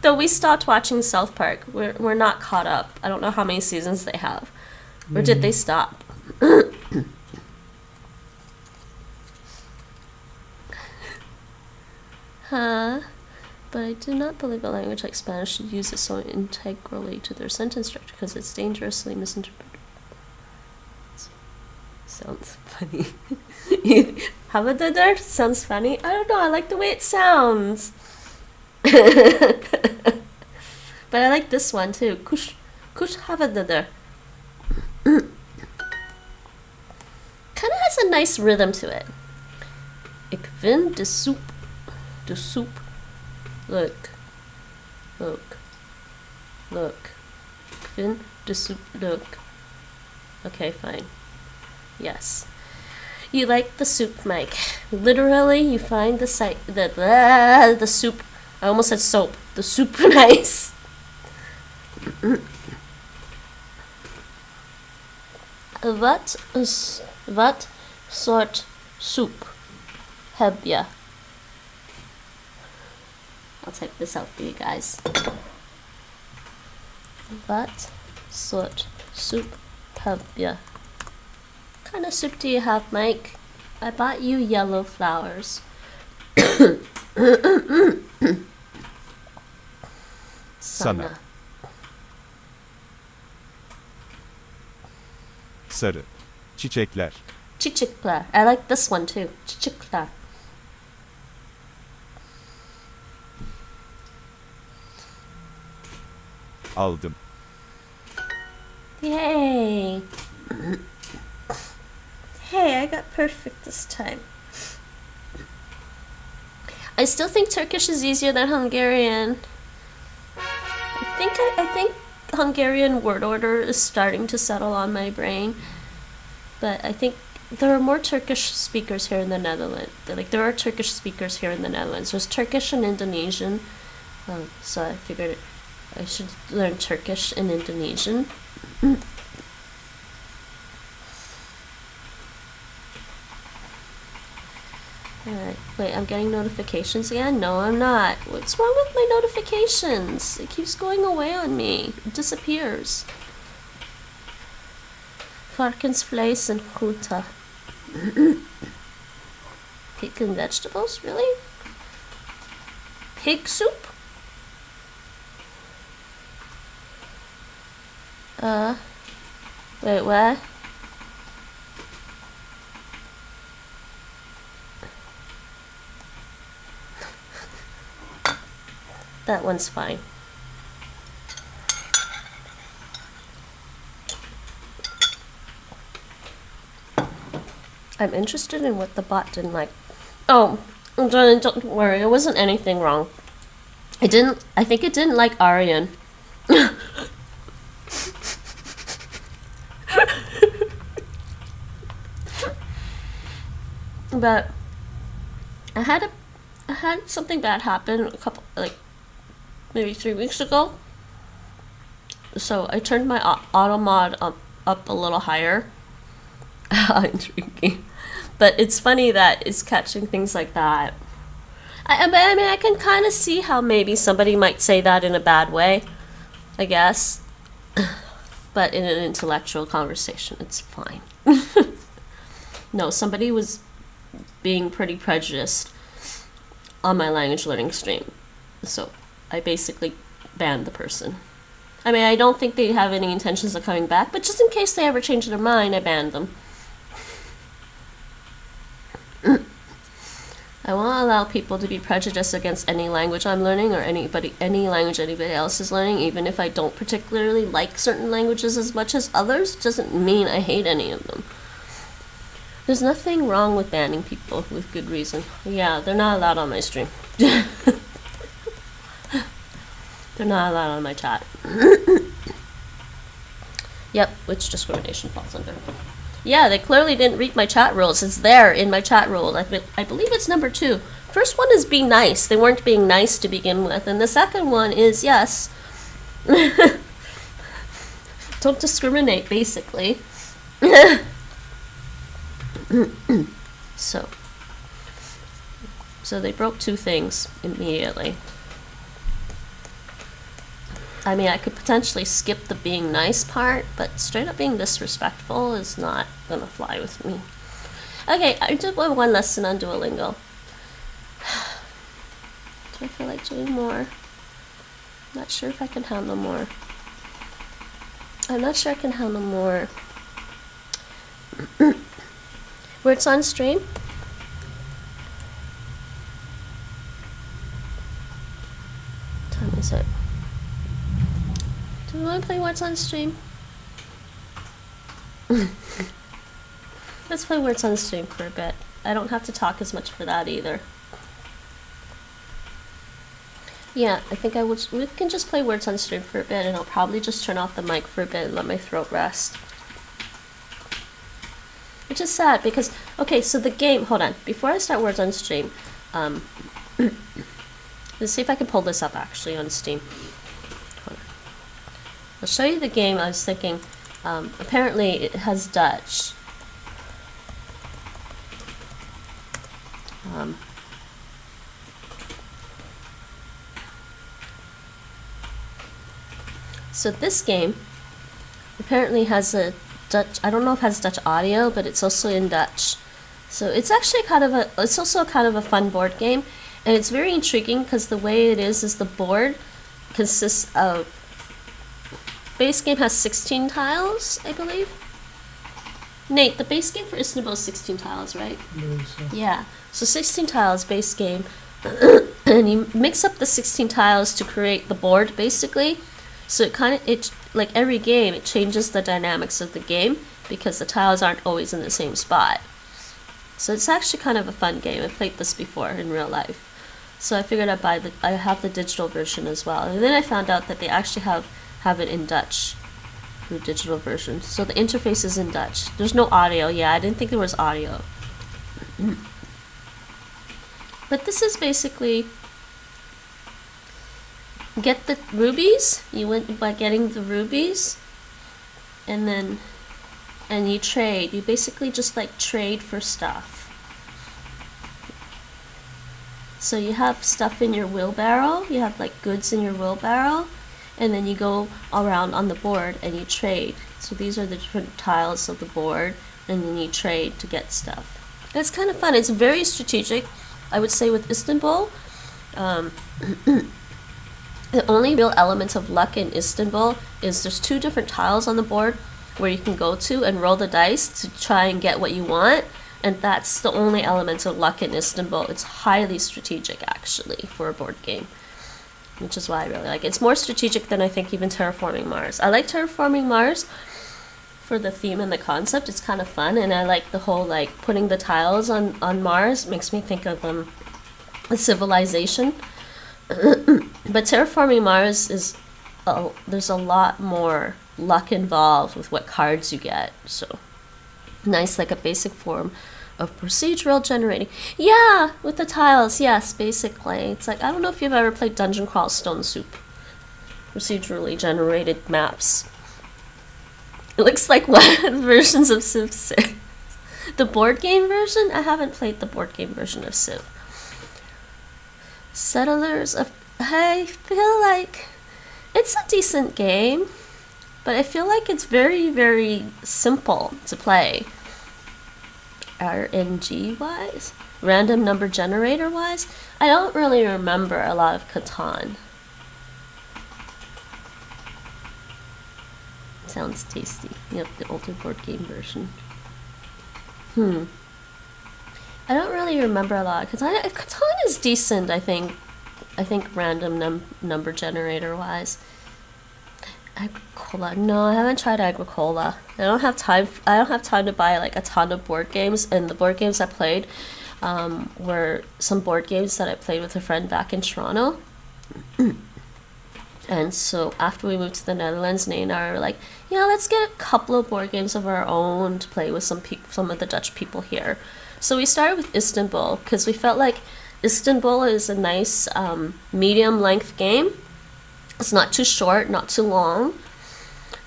Though we stopped watching South Park. We're not caught up. I don't know how many seasons they have. Or did they stop? Huh? But I do not believe a language like Spanish should use it so integrally to their sentence structure because it's dangerously misinterpreted. Sounds funny. Havadadır sounds funny. I don't know. I like the way it sounds. But I like this one too. Kuş havadadır. Kind of has a nice rhythm to it. Ik vind de soep. De soep. Look. Ik vind de soep. Look. Okay, fine. Yes. You like the soup, Mike. Literally, you find the soup. I almost said soap. The soup nice. Wat soort soep heb je? I'll type this out for you guys. Wat soort soup heb je? What kind of soup do you have, Mike? I bought you yellow flowers. Sana. Sarı. Çiçekler. Çiçekler. I like this one too. Çiçekler. Aldım. Yay! Hey, I got perfect this time. I still think Turkish is easier than Hungarian. I think Hungarian word order is starting to settle on my brain, but I think there are more Turkish speakers here in the Netherlands. There are Turkish speakers here in the Netherlands. There's Turkish and Indonesian, so I figured I should learn Turkish and Indonesian. Alright, wait, I'm getting notifications again? No, I'm not. What's wrong with my notifications? It keeps going away on me. It disappears. Varkensvlees and groente. Pig and vegetables? Really? Pig soup? Wait, what? That one's fine. I'm interested in what the bot didn't like. Oh, don't worry, it wasn't anything wrong. I think it didn't like Aryan. But I had something bad happen maybe 3 weeks ago. So I turned my auto mod up a little higher. Intriguing. But it's funny that it's catching things like that. I mean, I can kind of see how maybe somebody might say that in a bad way, I guess. But in an intellectual conversation, it's fine. No, somebody was being pretty prejudiced on my language learning stream. So I basically banned the person. I mean, I don't think they have any intentions of coming back, but just in case they ever change their mind, I banned them. I won't allow people to be prejudiced against any language I'm learning or any language anybody else is learning, even if I don't particularly like certain languages as much as others. Doesn't mean I hate any of them. There's nothing wrong with banning people with good reason. Yeah, they're not allowed on my stream. They're not allowed on my chat. Yep, which discrimination falls under. Yeah, they clearly didn't read my chat rules. It's there in my chat rules. I believe it's number 2. First one is be nice. They weren't being nice to begin with. And the second one is, yes, don't discriminate, basically. So they broke 2 things immediately. I mean, I could potentially skip the being nice part, but straight up being disrespectful is not gonna fly with me. Okay, I did one lesson on Duolingo. Do I feel like doing more? Not sure if I can handle more. I'm not sure I can handle more. Words on stream? What time is it? Do you want to play Words on stream? Let's play Words on stream for a bit. I don't have to talk as much for that either. Yeah, I think we can just play Words on stream for a bit, and I'll probably just turn off the mic for a bit and let my throat rest. Which is sad because, okay, so the game, hold on, before I start Words on stream, let's see if I can pull this up actually on Steam. I'll show you the game. I was thinking, apparently it has Dutch. So this game apparently has a Dutch, I don't know if it has Dutch audio, but it's also in Dutch. So it's actually it's also kind of a fun board game, and it's very intriguing because the way it is the board consists of, base game has 16 tiles, I believe. Nate, the base game for Istanbul is 16 tiles, right? I believe so. Yeah, so 16 tiles base game, and you mix up the 16 tiles to create the board, basically. So it like every game, it changes the dynamics of the game because the tiles aren't always in the same spot. So it's actually kind of a fun game. I played this before in real life. So I figured I have the digital version as well. And then I found out that they actually have it in Dutch, the digital version. So the interface is in Dutch. There's no audio. Yeah, I didn't think there was audio. But this is basically get the rubies. You win by getting the rubies, and you trade. You basically just like trade for stuff. So you have stuff in your wheelbarrow. You have like goods in your wheelbarrow, and then you go around on the board and you trade. So these are the different tiles of the board, and then you trade to get stuff. And it's kind of fun. It's very strategic. I would say with Istanbul, the only real element of luck in Istanbul is there's 2 different tiles on the board where you can go to and roll the dice to try and get what you want, and that's the only element of luck in Istanbul. It's highly strategic actually for a board game, which is why I really like it. It's more strategic than I think even Terraforming Mars. I like Terraforming Mars for the theme and the concept. It's kind of fun, and I like the whole like putting the tiles on Mars. Makes me think of a civilization. But Terraforming Mars is there's a lot more luck involved with what cards you get. So nice, like a basic form of procedural generating. Yeah, with the tiles, yes, basically. It's like, I don't know if you've ever played Dungeon Crawl Stone Soup. Procedurally generated maps. It looks like what versions of Civ 6. The board game version? I haven't played the board game version of Civ. Settlers of... I feel like it's a decent game, but I feel like it's very, very simple to play. RNG-wise. Random number generator wise, I don't really remember a lot of Catan. Sounds tasty. Yep, the older board game version. I don't really remember a lot of Catan. Catan is decent, I think. I think random number generator wise. Agricola. No, I haven't tried Agricola. I don't have time to buy like a ton of board games, and the board games I played were some board games that I played with a friend back in Toronto. And so after we moved to the Netherlands, Nate and I were like, yeah, let's get a couple of board games of our own to play with some of the Dutch people here. So we started with Istanbul because we felt like Istanbul is a nice medium length game. It's not too short, not too long.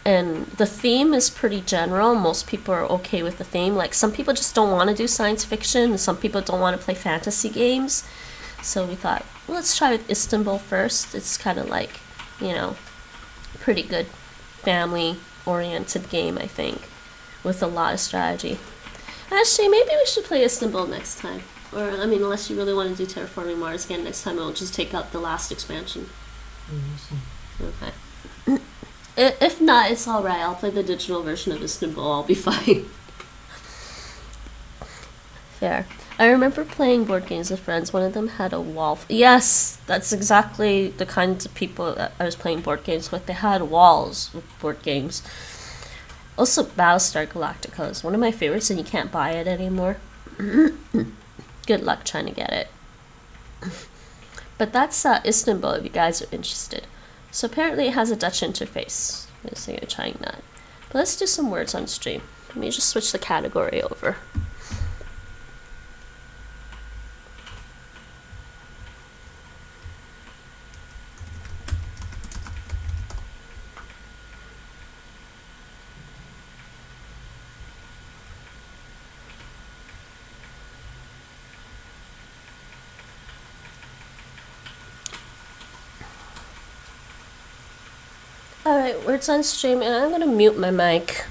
And the theme is pretty general. Most people are okay with the theme. Like some people just don't want to do science fiction, and some people don't want to play fantasy games. So we thought, well, let's try with Istanbul first. It's kind of like, you know, pretty good family-oriented game, I think, with a lot of strategy. Actually, maybe we should play Istanbul next time. Or, I mean, unless you really want to do Terraforming Mars again next time, I'll just take out the last expansion. Okay. If not, it's alright. I'll play the digital version of Istanbul. I'll be fine. Fair. I remember playing board games with friends. One of them had a wall. Yes, that's exactly the kinds of people that I was playing board games with. They had walls with board games. Also, Battlestar Galactica is one of my favorites, and you can't buy it anymore. Good luck trying to get it. But that's Istanbul, if you guys are interested. So apparently it has a Dutch interface. I'm thinking of trying that. But let's do some words on stream. Let me just switch the category over. Alright, words on stream, and I'm gonna mute my mic.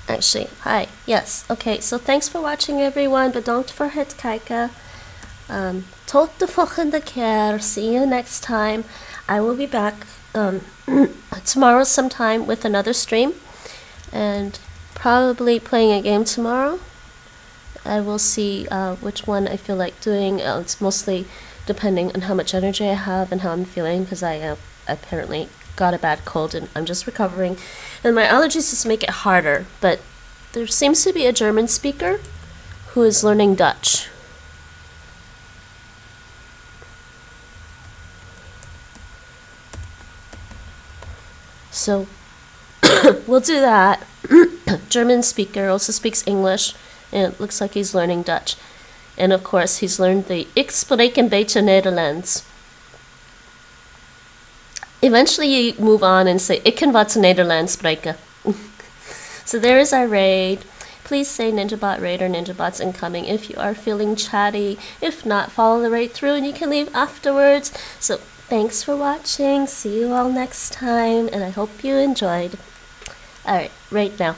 Actually, hi. Yes. Okay. So thanks for watching, everyone. Bedankt voor het kijken. Tot de volgende keer. See you next time. I will be back tomorrow sometime with another stream, and probably playing a game tomorrow. I will see which one I feel like doing. It's mostly depending on how much energy I have and how I'm feeling, because I apparently got a bad cold and I'm just recovering, and my allergies just make it harder. But there seems to be a German speaker who is learning Dutch. So we'll do that. German speaker also speaks English, and it looks like he's learning Dutch. And of course he's learned the Ik spreek een beetje Nederlands. Eventually you move on and say, ik kan wat Nederlands spreken. So there is our raid. Please say NinjaBot raid or NinjaBot's incoming if you are feeling chatty. If not, follow the raid through and you can leave afterwards. So thanks for watching. See you all next time, and I hope you enjoyed. Alright, raid now.